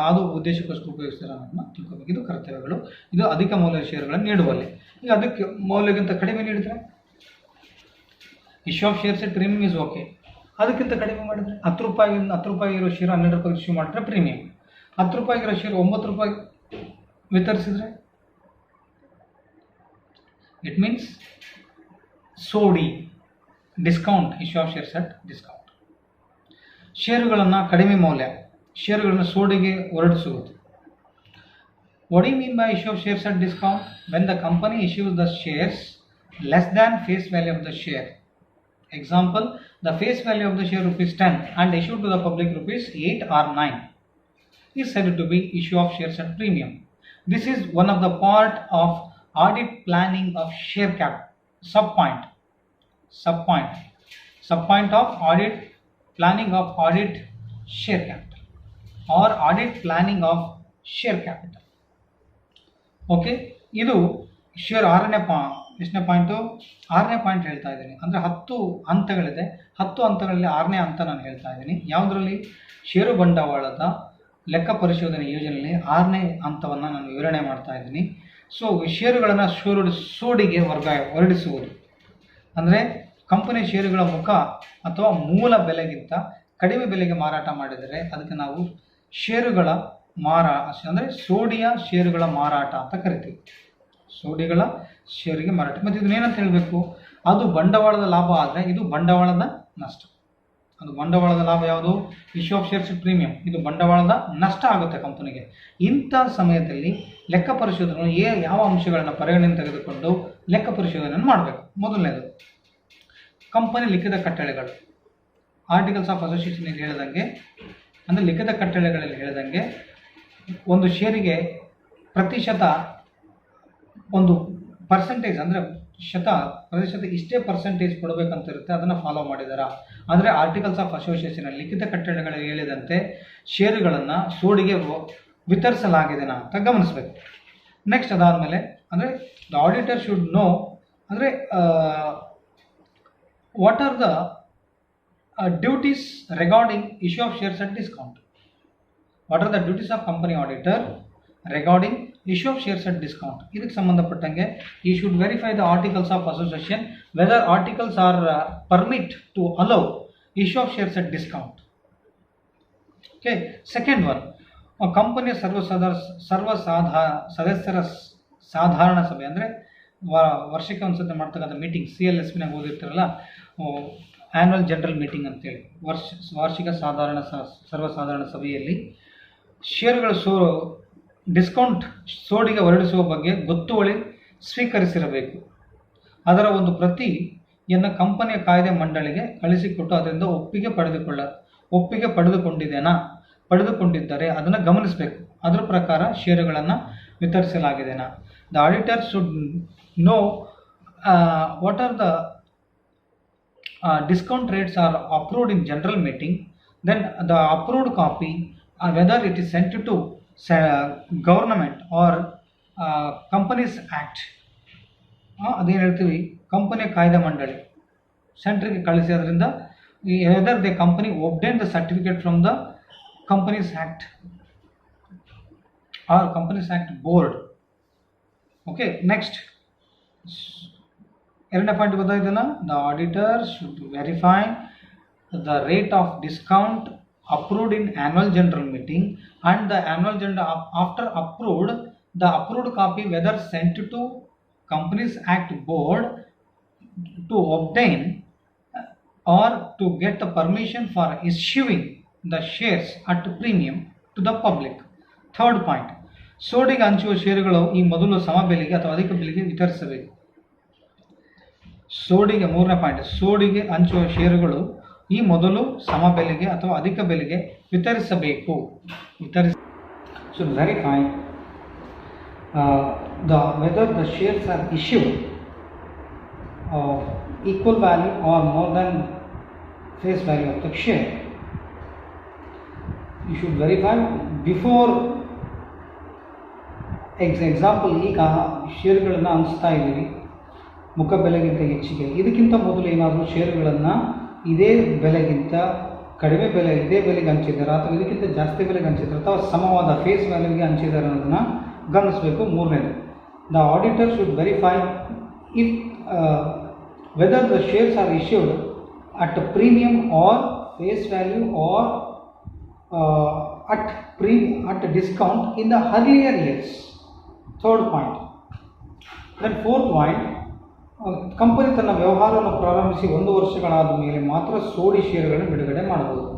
ಅದು ಉದ್ದೇಶಕ್ಕೋಸ್ಕರ ಉಪಯೋಗಿಸ್ತಾರೆ ಅನ್ನೋದನ್ನ ತಿಳ್ಕೋಬೇಕು. ಇದು ಕರ್ತವ್ಯಗಳು. ಇದು ಅಧಿಕ ಮೌಲ್ಯದ ಷೇರುಗಳನ್ನು ನೀಡುವಲ್ಲಿ. ಈಗ ಅದಕ್ಕೆ ಮೌಲ್ಯಕ್ಕಿಂತ ಕಡಿಮೆ ನೀಡಿದರೆ issue of shares at premium is okay. ಅದಕ್ಕಿಂತ ಕಡಿಮೆ ಮಾಡಿದರೆ 10 ರೂಪಾಯಿ ಇರೋ ಶೇರು 12 ರೂಪಾಯಿ ಇಶ್ಯೂ ಮಾಡಿದ್ರೆ ಪ್ರೀಮಿಯಂ. 10 ರೂಪಾಯಿ ಇರೋ ಶೇರು 9 ರೂಪಾಯಿ ವಿತರಿಸಿದರೆ ಇಟ್ ಮೀನ್ಸ್ ಸೋಡಿ discount. Issue of shares at discount. ಷೇರುಗಳನ್ನು ಕಡಿಮೆ ಮೌಲ್ಯ ಷೇರುಗಳನ್ನು ಸೋಡಿಗೆ ಹೊರಡಿಸುವುದು. What do you mean by issue of shares at discount? When the company issues the shares less than face value of the share. Example, the face value of the share ₹10 and issued to the public ₹8 or 9 is said to be issue of shares at premium. This is one of the part of audit planning of share cap. Subpoint of audit planning of audit share capital or audit planning of share capital. Okay, ಇದು share ಎಷ್ಟನೇ point? 6ನೇ point ಹೇಳ್ತಾ ಇದ್ದೀನಿ. ಅಂದರೆ 10 ಹಂತಗಳಿದೆ. 10 ಹಂತಗಳಲ್ಲಿ 6ನೇ ಹಂತ ನಾನು ಹೇಳ್ತಾ ಇದ್ದೀನಿ. ಯಾವುದರಲ್ಲಿ? ಷೇರು ಬಂಡವಾಳದ ಲೆಕ್ಕ ಪರಿಶೋಧನೆ ಯೋಜನೆಯಲ್ಲಿ 6ನೇ ಹಂತವನ್ನು ನಾನು ವಿವರಣೆ ಮಾಡ್ತಾ ಇದ್ದೀನಿ. ಸೊ ಷೇರುಗಳನ್ನು ಸೋಡಿಗೆ ಹೊರಡಿಸುವುದು ಅಂದರೆ ಕಂಪನಿ ಷೇರುಗಳ ಮುಖ ಅಥವಾ ಮೂಲ ಬೆಲೆಗಿಂತ ಕಡಿಮೆ ಬೆಲೆಗೆ ಮಾರಾಟ ಮಾಡಿದರೆ ಅದಕ್ಕೆ ನಾವು ಷೇರುಗಳ ಅಂದರೆ ಸೋಡಿಯ ಷೇರುಗಳ ಮಾರಾಟ ಅಂತ ಕರಿತೀವಿ. ಸೋಡಿಗಳ ಷೇರಿಗೆ ಮಾರಾಟ. ಮತ್ತು ಇದನ್ನೇನಂತ ಹೇಳಬೇಕು? ಅದು ಬಂಡವಾಳದ ಲಾಭ ಆದರೆ ಇದು ಬಂಡವಾಳದ ನಷ್ಟ. ಅದು ಬಂಡವಾಳದ ಲಾಭ ಯಾವುದು? Issue of shares premium. ಇದು ಬಂಡವಾಳದ ನಷ್ಟ ಆಗುತ್ತೆ ಕಂಪನಿಗೆ. ಇಂಥ ಸಮಯದಲ್ಲಿ ಲೆಕ್ಕ ಪರಿಶೋಧನೆ ಯಾವ ಅಂಶಗಳನ್ನು ಪರಿಗಣನೆ ತೆಗೆದುಕೊಂಡು ಲೆಕ್ಕ ಪರಿಶೋಧನೆಯನ್ನು ಮಾಡಬೇಕು? ಮೊದಲನೇದು ಕಂಪನಿ ಲಿಖಿತ ಕಟ್ಟಳೆಗಳು. ಆರ್ಟಿಕಲ್ಸ್ ಆಫ್ ಅಸೋಸಿಯೇಷನ್ ಹೇಳಿದಂಗೆ, ಅಂದರೆ ಲಿಖಿತ ಕಟ್ಟಳೆಗಳಲ್ಲಿ ಹೇಳಿದಂಗೆ ಒಂದು ಷೇರಿಗೆ ಪ್ರತಿಶತ ಒಂದು ಪರ್ಸೆಂಟೇಜ್ ಅಂದರೆ ಪ್ರತಿಶತ ಇಷ್ಟೇ ಪರ್ಸೆಂಟೇಜ್ ಕೊಡಬೇಕಂತ ಇರುತ್ತೆ. ಅದನ್ನು ಫಾಲೋ ಮಾಡಿದಾರಾ? ಅಂದರೆ ಆರ್ಟಿಕಲ್ಸ್ ಆಫ್ ಅಸೋಸಿಯೇಷನ್ ಲಿಖಿತ ಕಟ್ಟಳೆಗಳಲ್ಲಿ ಹೇಳಿದಂತೆ ಷೇರುಗಳನ್ನು ಸೋಡಿಗೆ ವಿತರಿಸಲಾಗಿದೆನಾ ಅಂತ ಗಮನಿಸಬೇಕು. ನೆಕ್ಸ್ಟ್ ಅದಾದಮೇಲೆ ಅಂದರೆ ದ ಆಡಿಟರ್ ಶುಡ್ ನೋ ಅಂದರೆ what are the duties regarding issue of shares at discount? What are the duties of company auditor regarding issue of shares at discount? ಇದಕ್ಕೆ ಸಂಬಂಧಪಟ್ಟಂಗೆ he should verify the articles of association whether articles are permit to allow issue of shares at discount. Okay, second one, ಕಂಪನಿಯ ಸದಸ್ಯರ ಸಾಧಾರಣ ಸಭೆ ಅಂದರೆ ವರ್ಷಕ್ಕೆ ಒಂದ್ಸತಿ ಮಾಡ್ತಕ್ಕಂಥ ಮೀಟಿಂಗ್ CLSPನಾಗ ಓದಿರ್ತಾರಲ್ಲ, ಆ್ಯನ್ಯುವಲ್ ಜನರಲ್ ಮೀಟಿಂಗ್ ಅಂತೇಳಿ, ವಾರ್ಷಿಕ ಸರ್ವಸಾಧಾರಣ ಸಭೆಯಲ್ಲಿ ಷೇರುಗಳ ಡಿಸ್ಕೌಂಟ್ ಸೋಡಿಗೆ ಹೊರಡಿಸುವ ಬಗ್ಗೆ ಗೊತ್ತುವಳಿ ಸ್ವೀಕರಿಸಿರಬೇಕು. ಅದರ ಒಂದು ಪ್ರತಿಯನ್ನು ಕಂಪನಿಯ ಕಾಯ್ದೆ ಮಂಡಳಿಗೆ ಕಳಿಸಿಕೊಟ್ಟು ಅದರಿಂದ ಒಪ್ಪಿಗೆ ಪಡೆದುಕೊಂಡಿದ್ದರೆ ಅದನ್ನು ಗಮನಿಸಬೇಕು. ಅದರ ಪ್ರಕಾರ ಷೇರುಗಳನ್ನು ವಿತರಿಸಲಾಗಿದೆನಾ. The auditor should know what are the discount rates are approved in general meeting, then the approved copy, whether it is sent to government or companies act, ಅದೇನು ಹೇಳ್ತೀವಿ ಕಂಪನಿಯ ಕಾಯ್ದೆ ಮಂಡಳಿ ಸೆಂಟ್ರಿಗೆ ಕಳಿಸಿ, ಅದರಿಂದ whether the company obtain the certificate from the companies act or companies act board. Okay, next ಎರಡನೇ point ಗೊತ್ತಾಯ್ತಲ್ಲ. The auditor should verify the rate of discount approved in annual general meeting and the annual general after approved, the approved copy whether sent to Companies Act board to obtain or to get the permission for issuing the shares at premium to the public. Third point, ಸೋಡಿಗೆ ಹಂಚುವ ಷೇರುಗಳು ಈ ಮೊದಲು ಸಮಬೆಲೆಗೆ ಅಥವಾ ಅಧಿಕ ಬೆಲೆಗೆ ವಿತರಿಸಬೇಕು. ಮೂರನೇ point, ಸೋಡಿಗೆ ಹಂಚುವ ಷೇರುಗಳು ಈ ಮೊದಲು ಸಮಬೆಲೆಗೆ ಅಥವಾ ಅಧಿಕ ಬೆಲೆಗೆ ವಿತರಿಸಬೇಕು. Should verify whether the shares are issued of equal value or more than face value of the share. You should verify before. Example, ಈಗ ಷೇರುಗಳನ್ನು ಹಂಚ್ತಾ ಇದ್ದೀವಿ ಮುಖ ಬೆಲೆಗಿಂತ ಹೆಚ್ಚಿಗೆ, ಇದಕ್ಕಿಂತ ಮೊದಲು ಏನಾದರೂ ಷೇರುಗಳನ್ನು ಇದೇ ಬೆಲೆಗಿಂತ ಕಡಿಮೆ ಇದೇ ಬೆಲೆಗೆ ಹಂಚಿದ್ದಾರೆ ಅಥವಾ ಇದಕ್ಕಿಂತ ಜಾಸ್ತಿ ಬೆಲೆಗೆ ಹಂಚಿದ್ದಾರೆ ಅಥವಾ ಸಮವಾದ ಫೇಸ್ ವ್ಯಾಲ್ಯೂಗೆ ಹಂಚಿದ್ದಾರೆ ಅನ್ನೋದನ್ನು ಗಮನಿಸಬೇಕು. ಮೂರನೇದು, the auditor should verify if whether the shares are issued at premium or face value or at discount in the earlier years. Third point. Then fourth point, company ತನ್ನ ವ್ಯವಹಾರವನ್ನು ಪ್ರಾರಂಭಿಸಿ 1 ವರ್ಷಗಳಾದ ಮೇಲೆ ಮಾತ್ರ ಸೋಡಿ ಷೇರುಗಳನ್ನು ಬಿಡುಗಡೆ ಮಾಡಬಹುದು.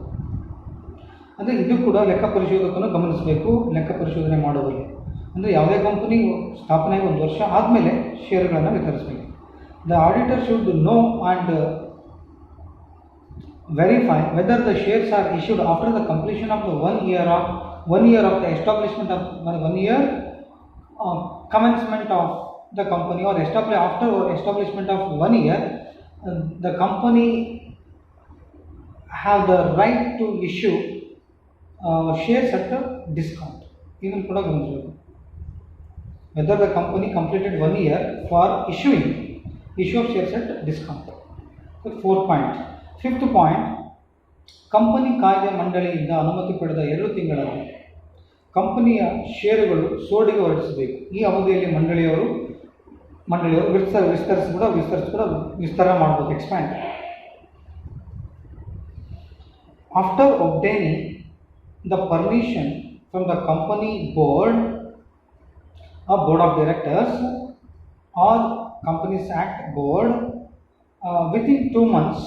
ಅಂದರೆ ಇದು ಕೂಡ ಲೆಕ್ಕ ಪರಿಶೋಧಕನು ಗಮನಿಸಬೇಕು. ಲೆಕ್ಕ ಪರಿಶೋಧನೆ ಮಾಡುವಲ್ಲಿ ಅಂದರೆ ಯಾವುದೇ ಕಂಪನಿ ಸ್ಥಾಪನೆಯಾಗಿ 1 ವರ್ಷ ಆದಮೇಲೆ ಷೇರುಗಳನ್ನು ವಿತರಿಸಬೇಕು. The auditor should know and verify whether the shares are issued after the completion of the 1 year of the establishment of 1 year commencement of the company or after establishment of 1 year the company have the right to issue shares at a discount. Even kuda gamanasbeku whether the company completed 1 year for issue of shares at discount. So 4 point. Fifth point, company ಕಾಯ್ದೆ ಮಂಡಳಿಯಿಂದ ಅನುಮತಿ ಪಡೆದ 2 ತಿಂಗಳಲ್ಲಿ ಕಂಪನಿಯ ಷೇರುಗಳು ಸೋಡಿಗೆ ಹೊರಡಿಸಬೇಕು. ಈ ಅವಧಿಯಲ್ಲಿ ಮಂಡಳಿಯವರು ವಿಸ್ತಾರ ಮಾಡಬಹುದು, expand. After obtaining the permission from the company board of directors or companies act board within 2 months,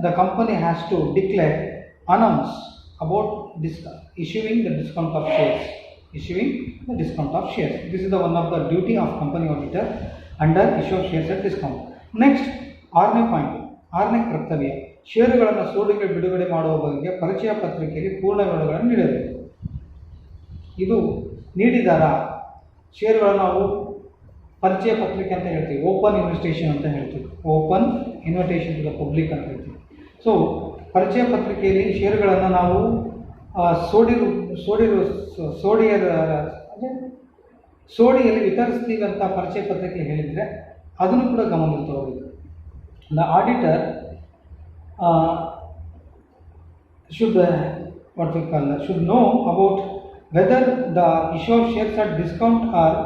the company has to announce about issuing the discount of shares. This is the one of the duty of company auditor under issue of shares at discount. Next, 6ನೇ point, 6ನೇ ಕರ್ತವ್ಯ, ಷೇರುಗಳನ್ನು ಸೋಡಿಗೆ ಬಿಡುಗಡೆ ಮಾಡುವ ಬಗ್ಗೆ ಪರಿಚಯ ಪತ್ರಿಕೆಯಲ್ಲಿ ಪೂರ್ಣ ವಿವರಗಳನ್ನು ನೀಡಬೇಕು. ಇದು ನೀಡಿದಾರ ಷೇರುಗಳನ್ನು ನಾವು ಪರಿಚಯ ಪತ್ರಿಕೆ ಅಂತ ಹೇಳ್ತೀವಿ, ಓಪನ್ ಇನ್ವಿಟೇಷನ್ ಅಂತ ಹೇಳ್ತೀವಿ, open invitation to the public ಅಂತ ಹೇಳ್ತೀವಿ. ಸೊ ಪರಿಚಯ ಪತ್ರಿಕೆಯಲ್ಲಿ ಷೇರುಗಳನ್ನು ನಾವು ಸೋಡಿಯಲ್ಲಿ ವಿತರಿಸ್ತೀವಿ ಅಂತ ಪರಿಚಯ ಪತ್ರಿಕೆ ಹೇಳಿದರೆ ಅದನ್ನು ಕೂಡ ಗಮನದಲ್ಲಿ ತಗೋಬೇಕು. The auditor should know about whether the issue of shares at discount are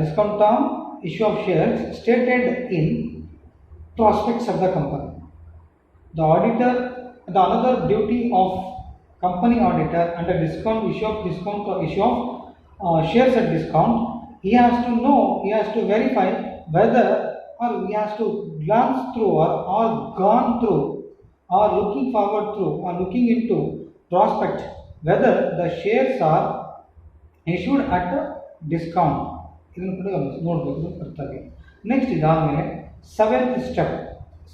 discount term issue of shares stated in prospects of the company. The another duty of company auditor under discount issue of shares at discount, he has to know, he has to verify whether, or he has to glance through or gone through or looking forward through or looking into prospect whether the shares are issued at a discount. ಇದನ್ನು ಕೂಡ ನೋಡಬೇಕು ಬರ್ತಾರೆ. Next ಇದಾದಮೇಲೆ 7th step,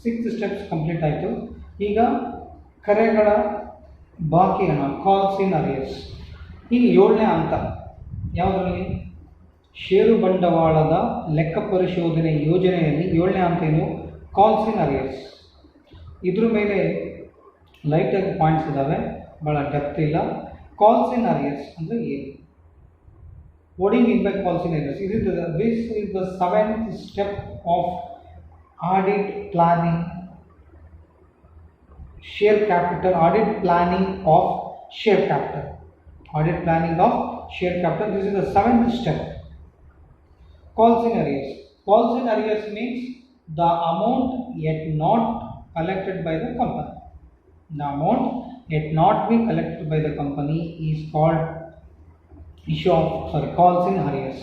6th steps complete ಆಯಿತು. ಈಗ ಕರೆಗಳ ಬಾಕಿ ಹಣ, calls in arrears. ಈಗ 7ನೇ ಹಂತ ಯಾವುದರಲ್ಲಿ? ಷೇರು ಬಂಡವಾಳದ ಲೆಕ್ಕ ಪರಿಶೋಧನೆ ಯೋಜನೆಯಲ್ಲಿ 7ನೇ ಹಂತ ಏನು? Calls in arrears. ಇದ್ರ ಮೇಲೆ ಲೈಟಾಗಿ ಪಾಯಿಂಟ್ಸ್ ಇದ್ದಾವೆ, ಭಾಳ ಡೆಪ್ತ್ ಇಲ್ಲ. ಕಾಲ್ಸ್ ಇನ್ ಅರಿಯರ್ಸ್ ಅಂದರೆ ಏನು? What do you mean by calls in arrears? This is the 7th step of audit planning, share capital, audit planning of share capital. Audit planning of share capital. This is the 7th step. Calls in arrears. Calls in arrears means the amount yet not collected by the company. The amount yet not be collected by the company is called calls in arrears.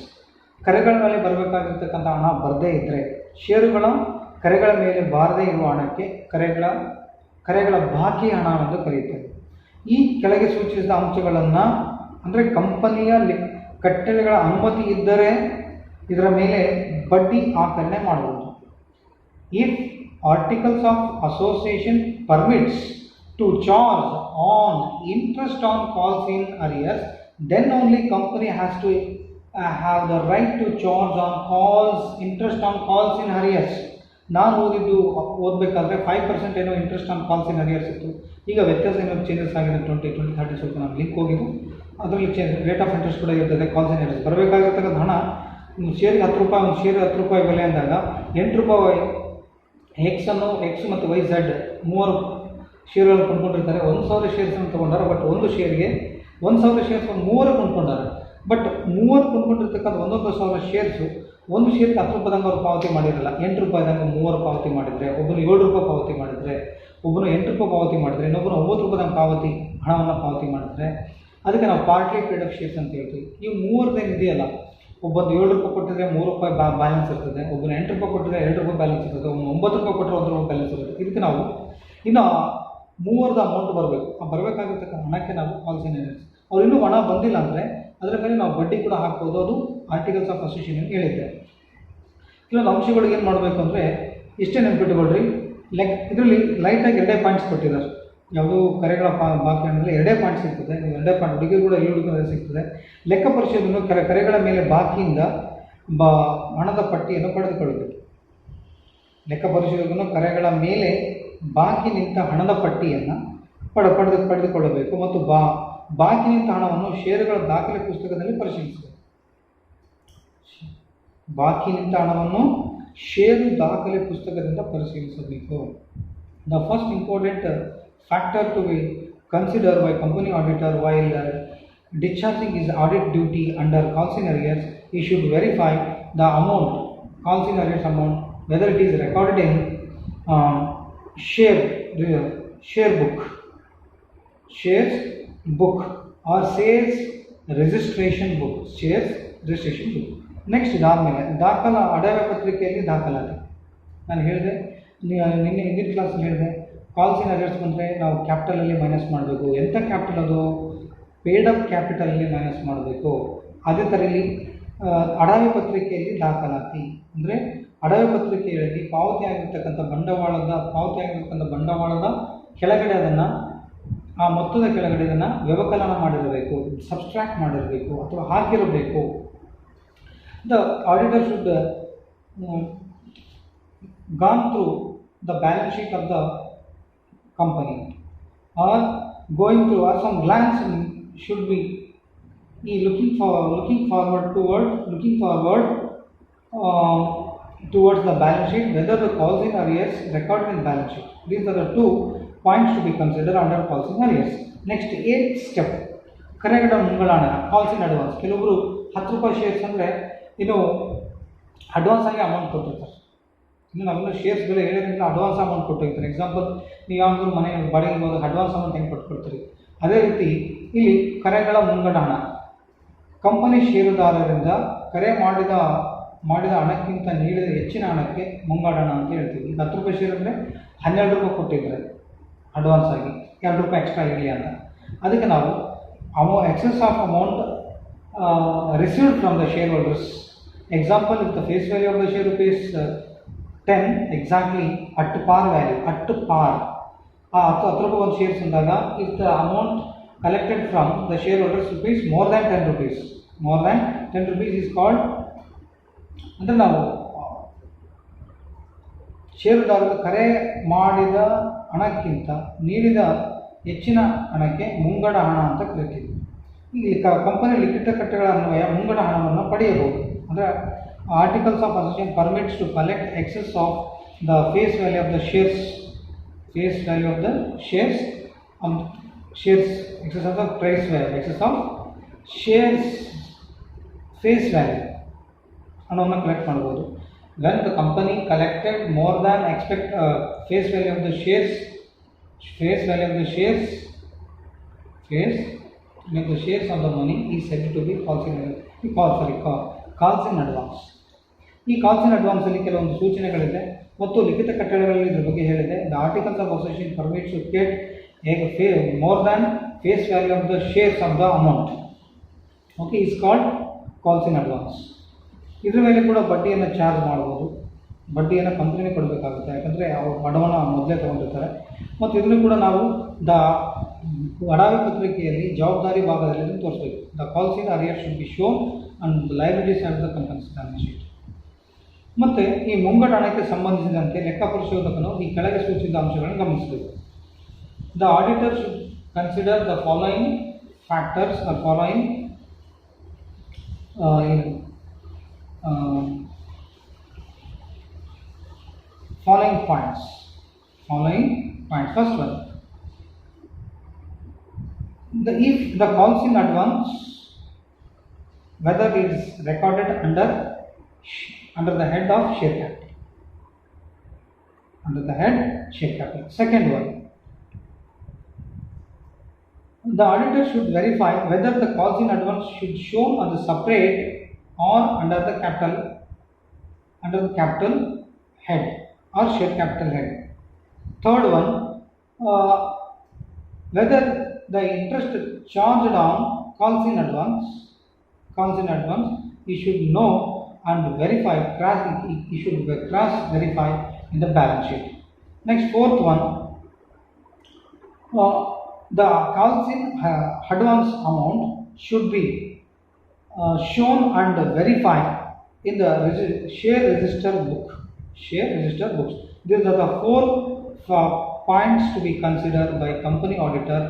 ಕರೆಗಳ ಮೇಲೆ ಬರಬೇಕಾಗಿರ್ತಕ್ಕಂಥ ಹಣ ಬರದೇ ಇದ್ದರೆ, ಷೇರುಗಳ ಕರೆಗಳ ಮೇಲೆ ಬಾರದೇ ಇರುವ ಹಣಕ್ಕೆ ಕರೆಗಳ ಬಾಕಿ ಹಣ ಎಂದು ಕರೆಯುತ್ತೇವೆ. ಈ ಕೆಳಗೆ ಸೂಚಿಸಿದ ಅಂಶಗಳನ್ನು ಅಂದರೆ ಕಂಪನಿಯ ಕಟ್ಟಳೆಗಳ ಅನುಮತಿ ಇದ್ದರೆ ಇದರ ಮೇಲೆ ಬಡ್ಡಿ ಆಕರಣೆ ಮಾಡುವುದು. If articles of association permits to charge on interest on calls in arrears, then only company has to have the right to charge on interest on calls in arrears. ನಾನು ಓದಬೇಕಾದ್ರೆ 5% ಏನೋ interest on calls in arrears ಇತ್ತು. ಈಗ ವ್ಯತ್ಯಾಸ ಏನೋ changes ಆಗಿದೆ, 20-30 ಸ್ವಲ್ಪ ನಾನು ಲಿಂಕ್ ಹೋಗಿದ್ದು. ಅದರಲ್ಲಿ ರೇಟ್ ಆಫ್ ಇಂಟ್ರೆಸ್ಟ್ ಕೂಡ ಇರ್ತದೆ. ಕಾಲ್ಸ್ ಇನ್ ಅರಿಯರ್ಸ್ ಬರಬೇಕಾಗಿರ್ತಕ್ಕಂಥ ಹಣ, ಶೇರಿಗೆ 10 ರೂಪಾಯಿ, ಒಂದು ಶೇರ್ 10 ರೂಪಾಯಿ ಬೆಲೆ ಅಂದಾಗ 8 ರೂಪಾಯಿ ಎಕ್ಸ್ ಮತ್ತು ವೈ ಝೆಡ್ 3 ಶೇರ್ಗಳನ್ನು ಕೊಂಡ್ಕೊಂಡಿರ್ತಾರೆ. 1000 ಶೇರ್ಸನ್ನು ತೊಗೊಂಡಾರೆ. ಬಟ್ ಒಂದು ಶೇರ್ಗೆ 1000 ಶೇರ್ಸ್ 3 ಕೊಂಡ್ಕೊಂಡಾರೆ. ಬಟ್ 3 ಕೊಂಡ್ಕೊಂಡಿರ್ತಕ್ಕಂಥ 1,000 ಶೇರ್ಸು ಒಂದು ಶೇರ್ಗೆ 10 ರೂಪಾಯಿದಂಗೆ ಅವರು ಪಾವತಿ ಮಾಡಿರಲ್ಲ. 8 ರೂಪಾಯಿದಂಗೆ 3 ಪಾವತಿ ಮಾಡಿದರೆ, ಒಬ್ಬರು 7 ರೂಪಾಯಿ ಪಾವತಿ ಮಾಡಿದರೆ, ಒಬ್ಬರು 8 ರೂಪಾಯಿ ಪಾವತಿ ಮಾಡಿದರೆ, ಇನ್ನೊಬ್ಬರು 9 ರೂಪಾಯಿದಂಗೆ ಹಣವನ್ನು ಪಾವತಿ ಮಾಡಿದ್ರೆ ಅದಕ್ಕೆ ನಾವು ಪಾರ್ಟ್ಲಿ ಪೇಡ್ ಆಫ್ ಶೇರ್ಸ್ ಅಂತ ಹೇಳ್ತೀವಿ. ಇವು 3 ಇದೆಯಲ್ಲ, ಒಬ್ಬೊಂದು 7 ರೂಪಾಯಿ ಕೊಟ್ಟಿದ್ರೆ 3 ರೂಪಾಯಿ ಬ್ಯಾಲೆನ್ಸ್ ಇರ್ತದೆ, ಒಬ್ಬರು 8 ರೂಪಾಯಿ ಕೊಟ್ಟಿದ್ರೆ 2 ರೂಪಾಯಿ ಬ್ಯಾಲೆನ್ಸ್ ಇರ್ತದೆ, ಒಬ್ಬರು 9 ರೂಪಾಯಿ ಕೊಟ್ಟರೆ 1 ರೂಪಾಯಿ ಬ್ಯಾಲೆನ್ಸ್ ಇರುತ್ತೆ. ಇದಕ್ಕೆ ನಾವು ಇನ್ನು 3 ಅಮೌಂಟ್ ಬರಬೇಕು. ಆ ಬರಬೇಕಾಗಿರ್ತಕ್ಕಂಥ ಹಣಕ್ಕೆ ನಾವು ಕಾಲ್ಸ್ ಇನ್ ಅರಿಯರ್ಸ್. ಅವ್ರು ಇನ್ನೂ ಹಣ ಬಂದಿಲ್ಲ ಅಂದರೆ ಅದರ ಮೇಲೆ ನಾವು ಬಡ್ಡಿ ಕೂಡ ಹಾಕ್ಬೋದು. ಅದು ಆರ್ಟಿಕಲ್ಸ್ ಆಫ್ ಅಸೋಸಿಯೇಷನ್ ಹೇಳಿದ್ದೆ. ಕೆಲವೊಂದು ಅಂಶಗಳಿಗೆ ಏನು ಮಾಡಬೇಕು ಅಂದರೆ ಇಷ್ಟೇ ನೆನಪಿಟ್ಟುಕೊಳ್ರಿ. ಇದರಲ್ಲಿ ಲೈಟಾಗಿ 2 ಪಾಯಿಂಟ್ಸ್ ಕೊಟ್ಟಿದ್ದಾರೆ. ಯಾವುದೋ ಕರೆಗಳ ಬಾಕಿ ಅಂದರೆ 2 ಪಾಯಿಂಟ್ಸ್ ಸಿಗ್ತದೆ. ನೀವು 2 ಪಾಯಿಂಟ್ ಹುಡುಗಿ ಕೂಡ ಹುಡುಗರು ಸಿಗ್ತದೆ. ಲೆಕ್ಕ ಪರಿಶೋಧನೆ ಕರೆಗಳ ಮೇಲೆ ಬಾಕಿಯಿಂದ ಹಣದ ಪಟ್ಟಿಯನ್ನು ಪಡೆದುಕೊಳ್ಳಬೇಕು. ಲೆಕ್ಕ ಪರಿಶೋಧಕನು ಕರೆಗಳ ಮೇಲೆ ಬಾಕಿ ನಿಂತ ಹಣದ ಪಟ್ಟಿಯನ್ನು ಪಡೆದುಕೊಳ್ಳಬೇಕು ಮತ್ತು ಬಾಕಿ ನಿಂತ ಹಣವನ್ನು ಷೇರುಗಳ ದಾಖಲೆ ಪುಸ್ತಕದಲ್ಲಿ ಪರಿಶೀಲಿಸಬೇಕು. ಬಾಕಿ ನಿಂತ ಹಣವನ್ನು ಷೇರು ದಾಖಲೆ ಪುಸ್ತಕದಿಂದ ಪರಿಶೀಲಿಸಬೇಕು. The first important factor to be consider by company auditor while discharging his audit duty under calls in arrears, he should verify the amount, calls in arrears amount, whether it is recorded in share book or shares registration book. Next ಇದಾದಮೇಲೆ ಅಡವ್ಯ ಪತ್ರಿಕೆಯಲ್ಲಿ ದಾಖಲಾತಿ. ನಾನು ಹೇಳಿದೆ, ನಿನ್ನೆ ಹಿಂದಿನ ಕ್ಲಾಸಲ್ಲಿ ಹೇಳಿದೆ, calls in arrears ಬಂದರೆ ನಾವು ಕ್ಯಾಪಿಟಲಲ್ಲಿ ಮೈನಸ್ ಮಾಡಬೇಕು. ಎಂಥ ಕ್ಯಾಪಿಟಲ್ ಅದು? ಪೇಡ್ ಅಪ್ ಕ್ಯಾಪಿಟಲಲ್ಲಿ ಮೈನಸ್ ಮಾಡಬೇಕು. ಅದೇ ಥರ ಇಲ್ಲಿ ಅಡವ್ಯ ಪತ್ರಿಕೆಯಲ್ಲಿ ದಾಖಲಾತಿ ಅಂದರೆ ಅಡವ್ಯ ಪತ್ರಿಕೆಯಲ್ಲಿ ಪಾವತಿಯಾಗಿರ್ತಕ್ಕಂಥ ಬಂಡವಾಳದ ಕೆಳಗಡೆ ಅದನ್ನು, ಆ ಮೊತ್ತದ ಕೆಳಗಡೆ ಅದನ್ನು ವ್ಯವಕಲನ ಮಾಡಿರಬೇಕು, ಸಬ್ಸ್ಟ್ರಾಕ್ಟ್ ಮಾಡಿರಬೇಕು ಅಥವಾ ಹಾಕಿರಬೇಕು. The auditor should gone through the balance sheet of the company or going through, or some glance should be looking forward towards the balance sheet, whether the calls in arrears recorded in balance sheet. These are the 2 points to be considered under calls in arrears. Next 8th step, ಕರೆಗಳ ಮುಂಗಡ ಹಣ, calls in advance. ಕೆಲವೊಬ್ಬರು 10 ರೂಪಾಯಿ shares ಅಂದರೆ ಇದು advance ಆಗಿ amount ಕೊಟ್ಟಿರ್ತಾರೆ. ಇನ್ನು ನಾವೆಲ್ಲ ಶೇರ್ಸ್ ಬೆಲೆ ಹೇಳಿದ್ರಿಂದ ಅಡ್ವಾನ್ಸ್ ಅಮೌಂಟ್ ಕೊಟ್ಟಿರ್ತಾರೆ. ಎಕ್ಸಾಂಪಲ್, ನೀವು ಯಾವ್ದಾದ್ರು ಮನೆ ಬಾಡಿಗೆ ಹೋದಾಗ ಅಡ್ವಾನ್ಸ್ ಅಮೌಂಟ್ ಹೆಂಗೆ ಕೊಟ್ಕೊಡ್ತೀರಿ? ಅದೇ ರೀತಿ ಇಲ್ಲಿ ಕರೆಗಳ ಮುಂಗಡ ಹಣ, ಕಂಪನಿ ಷೇರುದಾರರಿಂದ ಕರೆ ಮಾಡಿದ ಹಣಕ್ಕಿಂತ ನೀಡಿದ ಹೆಚ್ಚಿನ ಹಣಕ್ಕೆ ಮುಂಗಡ ಹಣ ಅಂತ ಹೇಳ್ತೀವಿ. 10 ರೂಪಾಯಿ ಶೇರ್ ಅಂದರೆ 12 ರೂಪಾಯಿ ಕೊಟ್ಟಿದ್ದಾರೆ ಅಡ್ವಾನ್ಸ್ ಆಗಿ, 2 ರೂಪಾಯಿ ಎಕ್ಸ್ಟ್ರಾ ಇರಲಿ ಅಂತ. ಅದಕ್ಕೆ ನಾವು excess of amount received from the share holders. Example, if the face value of the share rupees 10 exactly at par value, at par 10 ರೂಪಾಯಿ ಒಂದು ಶೇರ್ಸ್ ಅಂದಾಗ, if the amount collected from the shareholders rupees more than 10 rupees, more than 10 rupees is called, ಅಂದರೆ ನಾವು ಷೇರುದಾರರು ಕರೆ ಮಾಡಿದ ಹಣಕ್ಕಿಂತ ನೀಡಿದ ಹೆಚ್ಚಿನ ಹಣಕ್ಕೆ ಮುಂಗಡ ಹಣ ಅಂತ ಕರಿತೀವಿ. ಇಲ್ಲಿ ಕಂಪನಿ ಲಿಖಿತ ಕಟ್ಟೆಗಳ ಅನ್ವಯ ಮುಂಗಡ ಹಣವನ್ನು ಪಡೆಯಬಹುದು. ಅಂದರೆ articles of association permits to collect excess of the face value of the shares, face value of the shares, shares excess of the price value, excess of shares face value ಹಣವನ್ನು collect ಮಾಡ್ಬೋದು. when the company collected more than expect face value of the shares, face value of the shares, face value of the shares of the money is said to be calls in advance. ಈ calls in advance ಅಲ್ಲಿ ಕೆಲವೊಂದು ಸೂಚನೆಗಳಿದೆ ಮತ್ತು ಲಿಖಿತ ಕಟ್ಟಳೆಗಳಲ್ಲಿ ಇದ್ರ ಬಗ್ಗೆ ಹೇಳಿದೆ. The articles of association permits to get more than face value of the shares of the amount, okay, is called calls in advance. ಇದ್ರ ಮೇಲೆ ಕೂಡ ಬಡ್ಡಿಯನ್ನು ಚಾರ್ಜ್ ಮಾಡ್ಬೋದು. ಬಡ್ಡಿಯನ್ನು ಕಂಪ್ನಿನೇ ಕೊಡಬೇಕಾಗುತ್ತೆ, ಯಾಕಂದರೆ ಅವರು ಹಣವನ್ನು ಮೊದಲೇ ತೊಗೊಂಡಿರ್ತಾರೆ. ಮತ್ತು ಇದನ್ನು ಕೂಡ ನಾವು ಅಡಾವಿ ಪತ್ರಿಕೆಯಲ್ಲಿ ಜವಾಬ್ದಾರಿ ಭಾಗದಲ್ಲಿ ತೋರಿಸಬೇಕು. The calls in arrear should be shown and the liabilities of the companies balance sheet. ಮತ್ತು ಈ ಮುಂಗಡ ಹಣಕ್ಕೆ ಸಂಬಂಧಿಸಿದಂತೆ ಲೆಕ್ಕ ಪರಿಶೋಧಕನು ಈ ಕೆಳಗೆ ಸೂಚಿಸಿದ ಅಂಶಗಳನ್ನು ಗಮನಿಸಬೇಕು. The auditor should consider the following factors or following points. First one, if the calls in advance, whether it is recorded under the head of share capital, under the head share capital. Second one, the auditor should verify whether the calls in advance should show on the separate or under the capital head or share capital head. Third one, whether the interest charged on calls in advance, he should know and verify, he should cross verify in the balance sheet. Next, fourth one, the calls in advance amount should be shown and verified in the share register books. These are the 4 points to be considered by company auditor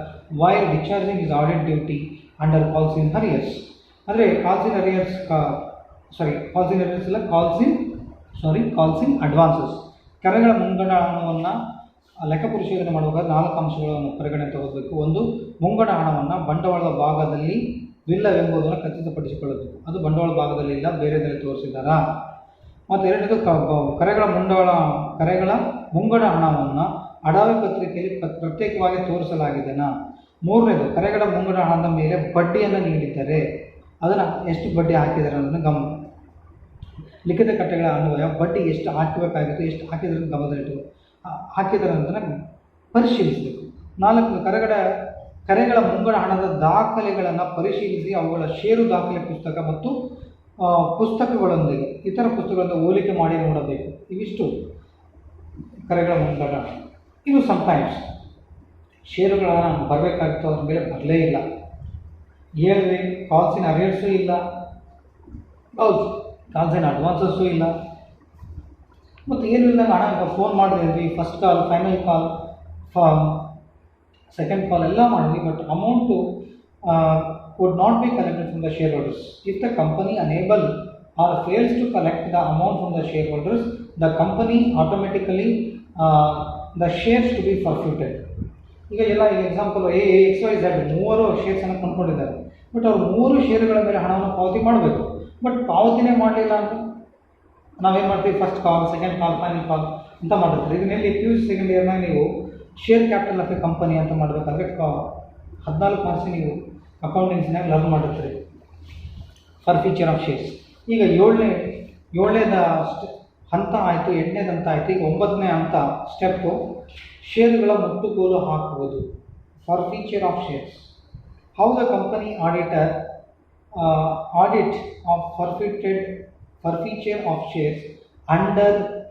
while discharging his audit duty under calls in arrears. ಅಂದರೆ calls in advances. ಕರೆಗಳ ಮುಂಗಡ ಹಣವನ್ನು ಲೆಕ್ಕ ಪರಿಶೋಧನೆ ಮಾಡುವಾಗ 4 ಅಂಶಗಳನ್ನು ಪರಿಗಣನೆ ತಗೋಬೇಕು. ಒಂದು, ಮುಂಗಡ ಹಣವನ್ನು ಬಂಡವಾಳದ ಭಾಗದಲ್ಲಿ ಇಲ್ಲವೆಂಬುದನ್ನು ಖಚಿತಪಡಿಸಿಕೊಳ್ಳಬೇಕು. ಅದು ಬಂಡವಾಳ ಭಾಗದಲ್ಲಿ ಇಲ್ಲ, ಬೇರೆದಲ್ಲಿ ತೋರಿಸಿದ್ದಾರಾ. ಮತ್ತು ಎರಡನೇದು, ಕರೆಗಳ ಮುಂಗಡ ಹಣವನ್ನು ಅಡಾವಿ ಪತ್ರಿಕೆಯಲ್ಲಿ ಪ್ರತ್ಯೇಕವಾಗಿ ತೋರಿಸಲಾಗಿದೆನಾ. ಮೂರನೇದು, ಕರೆಗಳ ಮುಂಗಡ ಹಣದ ಮೇಲೆ ಬಡ್ಡಿಯನ್ನು ನೀಡಿದ್ದಾರೆ, ಅದನ್ನು ಎಷ್ಟು ಬಡ್ಡಿ ಹಾಕಿದ್ದಾರೆ ಅನ್ನೋದನ್ನು ಲಿಖಿತ ಕಟ್ಟೆಗಳ ಅನ್ವಯ ಬಡ್ಡಿ ಎಷ್ಟು ಹಾಕಬೇಕಾಗಿತ್ತು, ಎಷ್ಟು ಹಾಕಿದ್ರೆ ಗಮನದಲ್ಲಿಟ್ಟು ಹಾಕಿದ್ದಾರೆ ಅಂತ ಪರಿಶೀಲಿಸಬೇಕು. 4, ಕರೆಗಳ ಮುಂಗಡ ಹಣದ ದಾಖಲೆಗಳನ್ನು ಪರಿಶೀಲಿಸಿ ಅವುಗಳ ಷೇರು ದಾಖಲೆ ಪುಸ್ತಕ ಮತ್ತು ಪುಸ್ತಕಗಳೊಂದಿಗೆ ಇತರ ಪುಸ್ತಕಗಳಿಂದ ಹೋಲಿಕೆ ಮಾಡಿ ನೋಡಬೇಕು. ಇವಿಷ್ಟು ಕರೆಗಳ ಮುಂಗಡ. ಇದು ಸಮ್ಟೈಮ್ಸ್ ಷೇರುಗಳನ್ನು ಬರಬೇಕಾಗಿತ್ತು, ಅದ್ರ ಮೇಲೆ ಬರಲೇ ಇಲ್ಲ. ಹೇಳಿದ್ವಿ, ಕಾಲ್ಸ್ ಇನ್ ಅರಿಯರ್ಸು ಇಲ್ಲ, ಕಾಲ್ಸ್ ಇನ್ ಅಡ್ವಾನ್ಸಸ್ಸು ಇಲ್ಲ. ಮತ್ತು ಏನು ಇಲ್ಲ, ಹಣ ಫೋನ್ ಮಾಡಿದ್ವಿ, ಫಸ್ಟ್ ಕಾಲ್, ಫೈನಲ್ ಕಾಲ್, ಸೆಕೆಂಡ್ ಕಾಲ್ ಎಲ್ಲ ಮಾಡಿದ್ವಿ, but amount would not be collected from the shareholders. If the company unable or fails to collect the amount from the shareholders, the company automatically the shares to be forfeited. ಈಗ example XYZ 3 ಶೇರ್ಸನ್ನು ಕೊಂಡ್ಕೊಂಡಿದ್ದಾರೆ, but ಅವರು 3 ಷೇರುಗಳ ಮೇಲೆ ಹಣವನ್ನು ಪಾವತಿ ಮಾಡಬೇಕು, but ಪಾವತಿನೇ ಮಾಡಲಿಲ್ಲ ಅಂದರೆ ನಾವೇನು ಮಾಡ್ತೀವಿ, first call, second call, final call ಅಂತ ಮಾಡಿರ್ತೀವಿ. ಇದನ್ನೆಲ್ಲಿ PUC ಸೆಕೆಂಡ್ ಇಯರ್ನಾಗ ನೀವು share capital of a company ಅಂತ ಮಾಡಬೇಕಾದ್ರೆ 14 ಮಾರ್ಕ್ಸ್ ನೀವು ಅಕೌಂಟೆನ್ಸಿನಾಗ ಲರ್ನ್ ಮಾಡಿರ್ತೀರಿ ಫಾರ್ ಫೀಚರ್ ಆಫ್ ಶೇರ್ಸ್. ಈಗ ಏಳನೇದ ಹಂತ ಆಯಿತು, 8ನೇದು ಹಂತ ಆಯಿತು. ಈಗ 9ನೇ ಹಂತ ಸ್ಟೆಪ್ಪು ಷೇರುಗಳ ಮುಟ್ಟುಗೋಲು ಹಾಕುವುದು for feature of shares. How the company auditor audit of forfeiture of shares under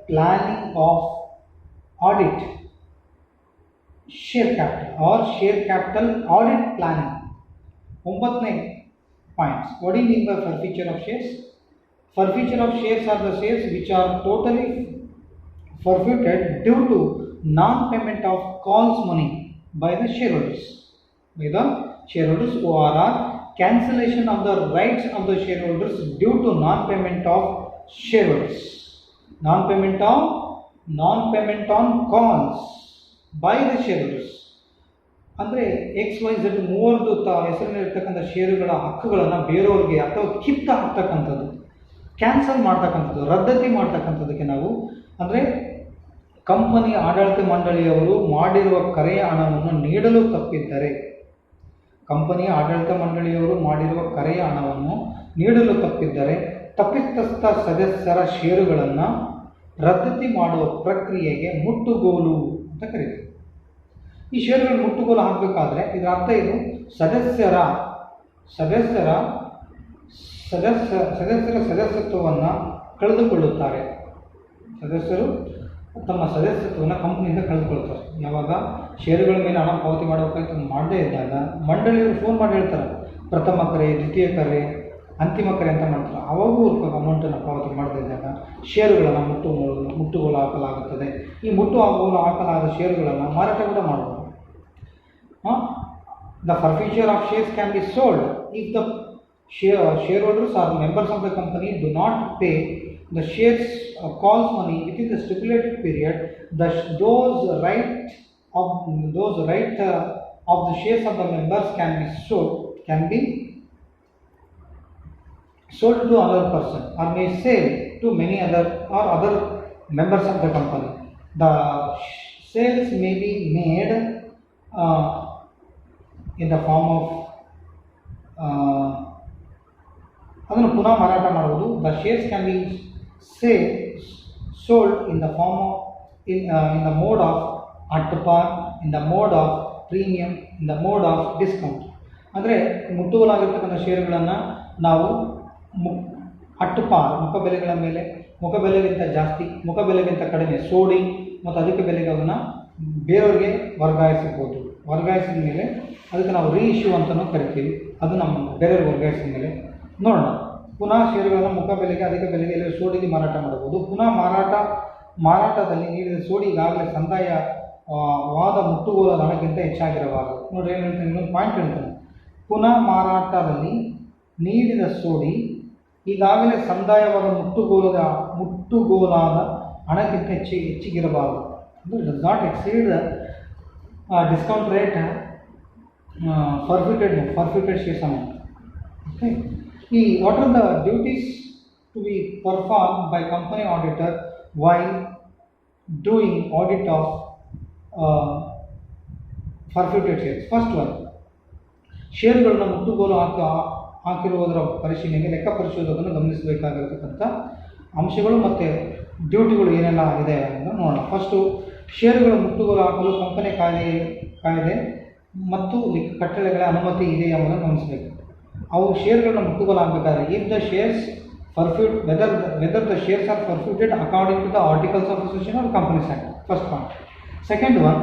planning of audit share capital or share capital audit planning. 9ನೇ points. What do you mean by forfeiture of shares? Forfeiture of shares are the shares which are totally forfeited due to non-payment of calls money by the shareholders. Who are cancellation of the rights of the shareholders due to non-payment of shareholders. Non-payment on calls by the shareholders. ಅಂದರೆ XYZ ಮೂವರದು ಹೆಸರಿನಲ್ಲಿರ್ತಕ್ಕಂಥ ಷೇರುಗಳ ಹಕ್ಕುಗಳನ್ನು ಬೇರೆಯವ್ರಿಗೆ ಅಥವಾ ಕಿತ್ತ ಹಾಕ್ತಕ್ಕಂಥದ್ದು, cancel ಮಾಡ್ತಕ್ಕಂಥದ್ದು, ರದ್ದತಿ ಮಾಡ್ತಕ್ಕಂಥದ್ದಕ್ಕೆ ನಾವು ಅಂದರೆ ಕಂಪನಿ ಆಡಳಿತ ಮಂಡಳಿಯವರು ಮಾಡಿರುವ ಕರೆಯ ಹಣವನ್ನು ನೀಡಲು ತಪ್ಪಿದ್ದರೆ, ಕಂಪನಿಯ ಆಡಳಿತ ಮಂಡಳಿಯವರು ಮಾಡಿರುವ ಕರೆಯ ಹಣವನ್ನು ನೀಡಲು ತಪ್ಪಿದ್ದರೆ ತಪ್ಪಿತಸ್ಥ ಸದಸ್ಯರ ಷೇರುಗಳನ್ನು ರದ್ದತಿ ಮಾಡುವ ಪ್ರಕ್ರಿಯೆಗೆ ಮುಟ್ಟುಗೋಲು ಅಂತ ಕರೀತಾರೆ. ಈ ಷೇರುಗಳು ಮುಟ್ಟುಗೋಲು ಹಾಕಬೇಕಾದ್ರೆ ಇದರ ಅರ್ಥ ಇದು, ಸದಸ್ಯರ ಸದಸ್ಯತ್ವವನ್ನು ಕಳೆದುಕೊಳ್ಳುತ್ತಾರೆ. ಸದಸ್ಯರು ತಮ್ಮ ಸದಸ್ಯತ್ವವನ್ನು ಕಂಪನಿಯಿಂದ ಕಳೆದುಕೊಳ್ತಾರೆ. ಯಾವಾಗ ಷೇರುಗಳ ಮೇಲೆ ಹಣ ಪಾವತಿ ಮಾಡಬೇಕಾಯ್ತು ಮಾಡದೇ ಇದ್ದಾಗ ಮಂಡಳಿಯವರು ಫೋನ್ ಮಾಡಿ ಹೇಳ್ತಾರೆ, ಪ್ರಥಮ ಕರೆ, ದ್ವಿತೀಯ ಕರೆ, ಅಂತಿಮ ಕರೆ ಅಂತ ಮಾಡ್ತಾರೆ. ಅವಾಗೂ ಅಮೌಂಟನ್ನು ಪಾವತಿ ಮಾಡದೇ ಇದ್ದಾಗ ಷೇರುಗಳನ್ನು ಮುಟ್ಟುಗೋಲು ಹಾಕಲಾಗುತ್ತದೆ. ಈ ಮುಟ್ಟುಗೋಲು ಹಾಕಲಾದ ಷೇರುಗಳನ್ನು ಮಾರಾಟ ಕೂಡ ಮಾಡಬಹುದು. The forfeiture of shares can be sold if the shareholders or members of the company do not pay the shares calls money within the stipulated period. Those right of the shares of the members can be sold to another person or may sell to many other members of the company. The sales may be made in the form of ಅದನ್ನು ಪುನಃ ಮಾರಾಟ ಮಾಡುವುದು. The shares can be sold in the form of in the mode of at par, in the mode of premium, in the mode of discount. ಅಂದರೆ ಮುಟ್ಟುಗೋಲಾಗಿರ್ತಕ್ಕಂಥ ಷೇರುಗಳನ್ನು ನಾವು at par, ಮುಖಬೆಲೆಗಳ ಮೇಲೆ, ಮುಖಬೆಲೆಗಿಂತ ಜಾಸ್ತಿ, ಮುಖಬೆಲೆಗಿಂತ ಕಡಿಮೆ ಸೋಡಿ ಮತ್ತು ಅದಕ್ಕೆ ಬೆಲೆಗೆ ಅದನ್ನು ಬೇರೆಯವ್ರಿಗೆ ವರ್ಗಾಯಿಸಬಹುದು. ವರ್ಗಾಯಿಸಿದ ಮೇಲೆ ಅದಕ್ಕೆ ನಾವು ರೀಇಶ್ಯೂ ಅಂತಲೂ ಕರಿತೀವಿ. ಅದು ನಮ್ಮ ಬೇರೆಯವ್ರಿಗೆ ವರ್ಗಾಯಿಸಿದ ಮೇಲೆ ನೋಡೋಣ. ಪುನಃ ಷೇರುಗಳನ್ನು ಮುಖಬೆಲೆಗೆ, ಅಧಿಕ ಬೆಲೆಗೆ ಎಲ್ಲ ಸೋಡಿಗೆ ಮಾರಾಟ ಮಾಡಬಹುದು. ಪುನಃ ಮಾರಾಟದಲ್ಲಿ ನೀಡಿದ ಸೋಡಿ ಈಗಾಗಲೇ ಸಂದಾಯವಾದ ಮುಟ್ಟುಗೋಲದ ಹಣಕ್ಕಿಂತ ಹೆಚ್ಚಾಗಿರಬಾರದು. ನೋಡಿ ಏನು ಹೇಳ್ತೀನಿ, ಇನ್ನೊಂದು ಪಾಯಿಂಟ್ ಹೇಳ್ತೀನಿ. ಪುನಃ ಮಾರಾಟದಲ್ಲಿ ನೀಡಿದ ಸೋಡಿ ಈಗಾಗಲೇ ಸಂದಾಯವಾದ ಮುಟ್ಟುಗೋಲಾದ ಹಣಕ್ಕಿಂತ ಹೆಚ್ಚಿಗಿರಬಾರದು. ಅಂದರೆ does not exceed the discount rate forfeited shares amount. Okay. What are the duties to be performed by company auditor while doing audit of forfeited shares? First one, ಷೇರುಗಳನ್ನು ಮುಟ್ಟುಗೋಲು ಹಾಕಿರುವುದರ ಪರಿಶೀಲನೆಗೆ ಲೆಕ್ಕ ಪರಿಶೋಧಕನು ಗಮನಿಸಬೇಕಾಗಿರತಕ್ಕಂಥ ಅಂಶಗಳು ಮತ್ತು ಡ್ಯೂಟಿಗಳು ಏನೆಲ್ಲ ಇದೆ ಅಂತ ನೋಡೋಣ. ಫಸ್ಟು, ಷೇರುಗಳ ಮುಟ್ಟುಗೋಲು ಹಾಕಲು ಕಂಪನಿ ಕಾಯ್ದೆ ಮತ್ತು ಕಟ್ಟಳೆಗಳ ಅನುಮತಿ ಇದೆ ಎಂಬುದನ್ನು ಗಮನಿಸಬೇಕು. ಅವು ಷೇರುಗಳನ್ನು ಮುಟ್ಟುಗೋಲು ಹಾಕಬೇಕಾದ್ರೆ if the shares whether the shares are forfeited according to the articles of association or companies act. First point. Second one,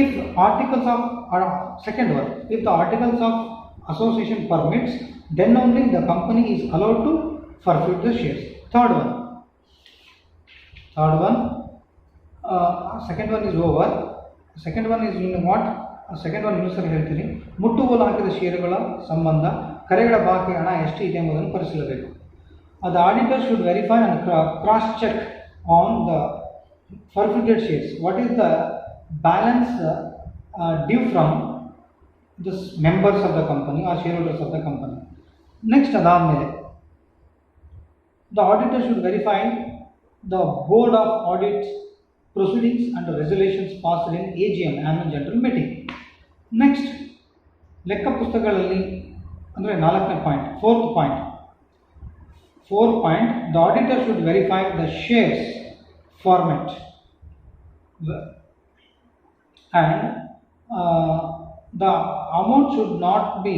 if the articles of association permits, then only the company is allowed to forfeit the shares. Third one, second one is over. Second one is what? Second one ಇನ್ನೂ ಸರಿ ಹೇಳ್ತೀನಿ. ಮುಟ್ಟುಗೋಲು ಹಾಕಿದ ಷೇರುಗಳ ಸಂಬಂಧ ಕರೆಗಳ ಬಾಕಿ ಹಣ ಎಷ್ಟು ಇದೆ ಎಂಬುದನ್ನು ಪರಿಶೀಲಿಸಬೇಕು. The auditor should verify and cross check on the forfeited shares. What is the balance due from the members of the company or shareholders of the company. Next, adamele the auditor should verify the board of audit proceedings and resolutions passed in AGM annual general meeting. Next, ಲೆಕ್ಕ ಪುಸ್ತಕಗಳಲ್ಲಿ ಅಂದರೆ 4ನೇ point, 4th point. 4th point, the auditor should verify the shares format and the amount should not be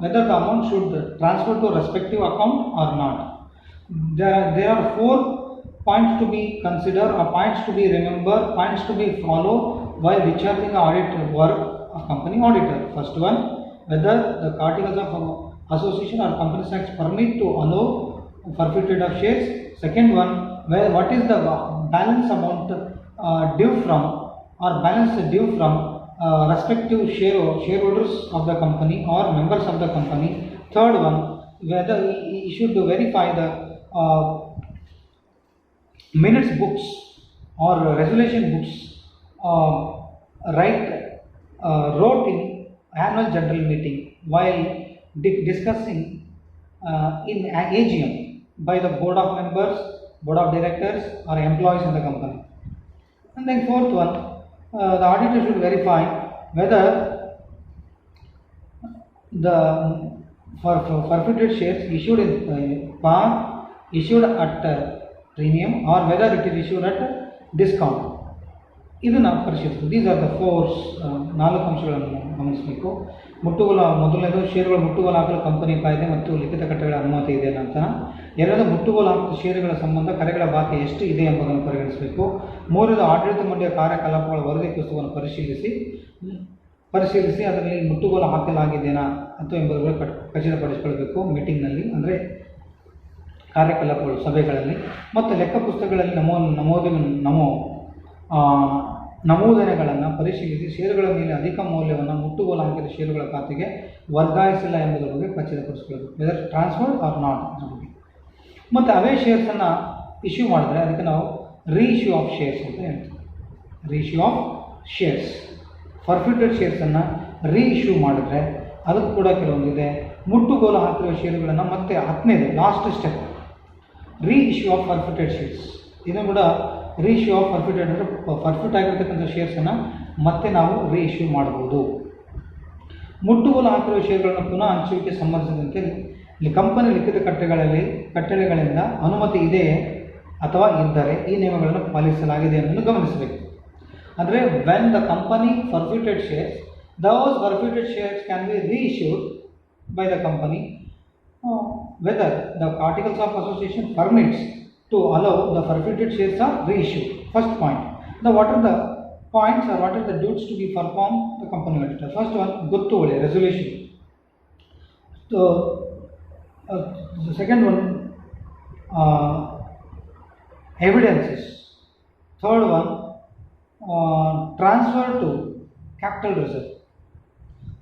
whether the amount should transfer to a respective account or not. There are 4 points to be considered, or points to be remembered, points to be followed while discharging the audit work of company auditor. First one, whether the articles of association or companies acts permit to allow forfeited of shares. Second one, what is the balance amount due from or balance due from respective shareholders of the company or members of the company. Third one, whether he should verify the minutes books or resolution books wrote in annual general meeting while discussing in AGM by the board of members, board of directors or employees in the company. And then 4th one, the auditor should verify whether the forfeited shares issued in par, issued at premium, or whether it is issued at discount. ಇದನ್ನು ಪರಿಶೀಲಿಸಬೇಕು. These are the 4 ಅಂಶಗಳನ್ನು ಗಮನಿಸಬೇಕು. ಮೊದಲನೇದು ಷೇರುಗಳ ಮುಟ್ಟುಗೋಲು ಹಾಕಲು company ಕಾಯ್ದೆ ಮತ್ತು ಲಿಖಿತ ಕಟ್ಟಳೆಗಳ ಅನುಮತಿ ಇದೆ ಅಂತ. ಎರಡನೇದು ಮುಟ್ಟುಗೋಲು ಹಾಕಲು ಷೇರುಗಳ ಸಂಬಂಧ ಕರೆಗಳ ಬಾಕಿ ಎಷ್ಟು ಇದೆ ಎಂಬುದನ್ನು ಪರಿಗಣಿಸಬೇಕು. ಮೂರನೇದು ಆಡಳಿತ ಮಂಡಳಿಯ ಕಾರ್ಯಕಲಾಪಗಳ ವರದಿ ಪುಸ್ತಕವನ್ನು ಪರಿಶೀಲಿಸಿ ಅದರಲ್ಲಿ ಮುಟ್ಟುಗೋಲು ಹಾಕಲಾಗಿದೆಯಾ ಅಥವಾ ಎಂಬುದರ ಬಗ್ಗೆ ಖಚಿತಪಡಿಸಿಕೊಳ್ಳಬೇಕು. ಮೀಟಿಂಗ್ನಲ್ಲಿ ಅಂದರೆ ಕಾರ್ಯಕಲಾಪಗಳು, ಸಭೆಗಳಲ್ಲಿ. ಮತ್ತು ಲೆಕ್ಕ ಪುಸ್ತಕಗಳಲ್ಲಿ ನಮೂದನೆಗಳನ್ನು ಪರಿಶೀಲಿಸಿ ಷೇರುಗಳ ಮೇಲೆ ಅಧಿಕ ಮೌಲ್ಯವನ್ನು ಮುಟ್ಟುಗೋಲು ಹಾಕಿದ ಷೇರುಗಳ ಖಾತೆಗೆ ವರ್ಗಾಯಿಸಿಲ್ಲ ಎಂಬುದರ ಬಗ್ಗೆ ಖಚಿತಪಡಿಸಿಕೊಳ್ಳಬೇಕು. ವೆದರ್ ಟ್ರಾನ್ಸ್ಫರ್ ಆರ್ ನಾಟ್ ಅದರ ಬಗ್ಗೆ. ಮತ್ತು ಅವೇ ಶೇರ್ಸನ್ನು ಇಶ್ಯೂ ಮಾಡಿದ್ರೆ ಅದಕ್ಕೆ ನಾವು ರೀಇಶ್ಯೂ ಆಫ್ ಶೇರ್ಸ್ ಅಂತ ಹೇಳ್ತೀವಿ. ರೀಇಶ್ಯೂ ಆಫ್ ಶೇರ್ಸ್, ಫರ್ಫಿಟೆಡ್ ಶೇರ್ಸನ್ನು ರೀಇಶ್ಯೂ ಮಾಡಿದ್ರೆ ಅದಕ್ಕೆ ಕೂಡ ಕೆಲವೊಂದಿದೆ. ಮುಟ್ಟುಗೋಲು ಹಾಕಿರುವ ಷೇರುಗಳನ್ನು ಮತ್ತೆ 10ನೇದು last step, reissue of forfeited shares. ಇದನ್ನು ಕೂಡ ರೀಇಶ್ಯೂ ಆಫ್ ಫರ್ಫಿಟೆಡ್ ಅಂದರೆ ಫರ್ಫಿಟ್ ಆಗಿರ್ತಕ್ಕಂಥ ಶೇರ್ಸನ್ನು ಮತ್ತೆ ನಾವು ರೀಇಶ್ಯೂ ಮಾಡ್ಬೋದು. ಮುಟ್ಟುಗೋಲು ಹಾಕಿರುವ ಷೇರುಗಳನ್ನು ಪುನಃ ಹಂಚುವಿಕೆ ಸಂಬಂಧಿಸಿದಂತೆ ಕಂಪನಿ ಲಿಖಿತ ಕಟ್ಟಳೆಗಳಿಂದ ಅನುಮತಿ ಇದೆಯೇ ಅಥವಾ ಇದ್ದರೆ ಈ ನಿಯಮಗಳನ್ನು ಪಾಲಿಸಲಾಗಿದೆ ಎಂದು ಗಮನಿಸಬೇಕು. ಅಂದರೆ when the company forfeited shares, those forfeited shares can be reissued by the company whether the articles of association permits to allow the forfeited shares are reissued. First point, what are the points or what are the duties to be performed the company auditor? First one, gottuvale resolution. So the second one, evidences. Third one, transfer to capital reserve.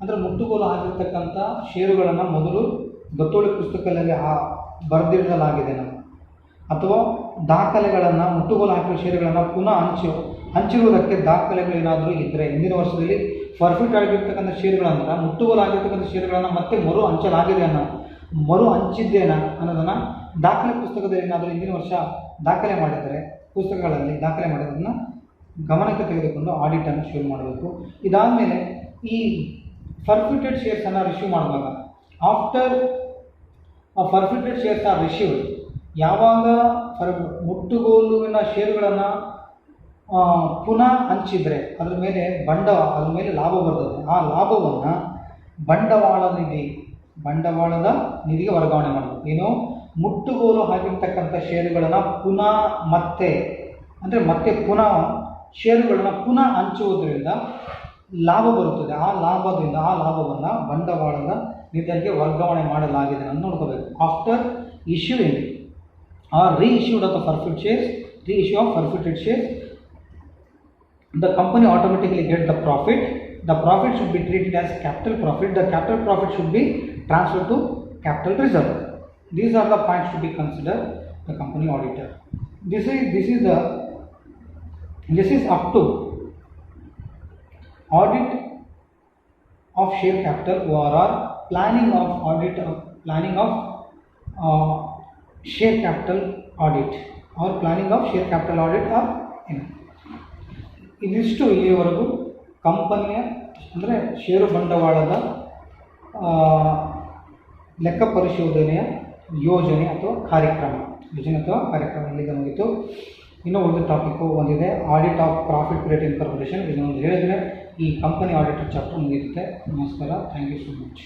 ಅಂದರೆ ಮುಟ್ಟುಗೋಲು ಆಗಿರ್ತಕ್ಕಂಥ ಷೇರುಗಳನ್ನು ಮೊದಲು ಗೊತ್ತುವಳಿ ಪುಸ್ತಕದಲ್ಲಿ ಬರೆದಿಡಲಾಗಿದೆ ನಾವು, ಅಥವಾ ದಾಖಲೆಗಳನ್ನು ಮುಟ್ಟುಗೋಲು ಹಾಕಿರುವ ಷೇರುಗಳನ್ನು ಪುನಃ ಹಂಚಿರುವುದಕ್ಕೆ ದಾಖಲೆಗಳು ಏನಾದರೂ ಇದ್ದರೆ, ಹಿಂದಿನ ವರ್ಷದಲ್ಲಿ ಫರ್ಫಿಟ್ ಆಗಿರ್ತಕ್ಕಂಥ ಷೇರುಗಳಂದ್ರೆ ಮುಟ್ಟುಗೋಲು ಆಗಿರ್ತಕ್ಕಂಥ ಷೇರುಗಳನ್ನು ಮತ್ತೆ ಮರು ಹಂಚಿದ್ದೇನಾ ಅನ್ನೋದನ್ನು ದಾಖಲೆ ಪುಸ್ತಕದಲ್ಲಿ ಏನಾದರೂ ಹಿಂದಿನ ವರ್ಷ ದಾಖಲೆ ಮಾಡಿದರೆ, ಪುಸ್ತಕಗಳಲ್ಲಿ ದಾಖಲೆ ಮಾಡೋದನ್ನು ಗಮನಕ್ಕೆ ತೆಗೆದುಕೊಂಡು ಆಡಿಟನ್ನು ಶುರು ಮಾಡಬೇಕು. ಇದಾದಮೇಲೆ ಈ ಫರ್ಫಿಟೆಡ್ ಶೇರ್ಸನ್ನು ರಿಶ್ಯೂ ಮಾಡುವಾಗ, after forfeited shares are reissued, ಯಾವಾಗ ಮುಟ್ಟುಗೋಲುವಿನ ಷೇರುಗಳನ್ನು ಪುನಃ ಹಂಚಿದರೆ ಅದ್ರ ಮೇಲೆ ಲಾಭ ಬರ್ತದೆ. ಆ ಲಾಭವನ್ನು ಬಂಡವಾಳದ ನಿಧಿಗೆ ವರ್ಗಾವಣೆ ಮಾಡಬೇಕು. ಏನು, ಮುಟ್ಟುಗೋಲು ಆಗಿರ್ತಕ್ಕಂಥ ಷೇರುಗಳನ್ನು ಮತ್ತೆ ಷೇರುಗಳನ್ನು ಪುನಃ ಹಂಚುವುದರಿಂದ ಲಾಭ ಬರುತ್ತದೆ. ಆ ಲಾಭವನ್ನು ಬಂಡವಾಳದ ನಿಧಿಗೆ ವರ್ಗಾವಣೆ ಮಾಡಲಾಗಿದೆ ಅಂತ ನೋಡ್ಕೋಬೇಕು. After issuing or reissued of the forfeit shares, reissue of forfeited shares, the company automatically get the profit. The profit should be treated as capital profit. The capital profit should be transferred to capital reserve. These are the points to be considered the company auditor. This is up to audit of share capital, ORR, planning of share capital audit, or planning of share capital audit or ಏನು. ಇದಿಷ್ಟು ಇಲ್ಲಿಯವರೆಗೂ ಕಂಪನಿಯ ಅಂದರೆ ಷೇರು ಬಂಡವಾಳದ ಲೆಕ್ಕ ಪರಿಶೋಧನೆಯ ಯೋಜನೆ ಅಥವಾ ಕಾರ್ಯಕ್ರಮ ಇಲ್ಲಿಗೆ ಮುಗಿತು. ಇನ್ನೂ ಉಳಿದ ಟಾಪಿಕ್ಕು ಒಂದಿದೆ, audit of profit create incorporation. ಇದನ್ನೊಂದು ಹೇಳಿದರೆ ಈ ಕಂಪನಿ ಆಡಿಟರ್ ಚಾಪ್ಟರ್ ಮುಗಿಯುತ್ತೆ. ನಮಸ್ಕಾರ, ಥ್ಯಾಂಕ್ ಯು ಸೋ ಮಚ್.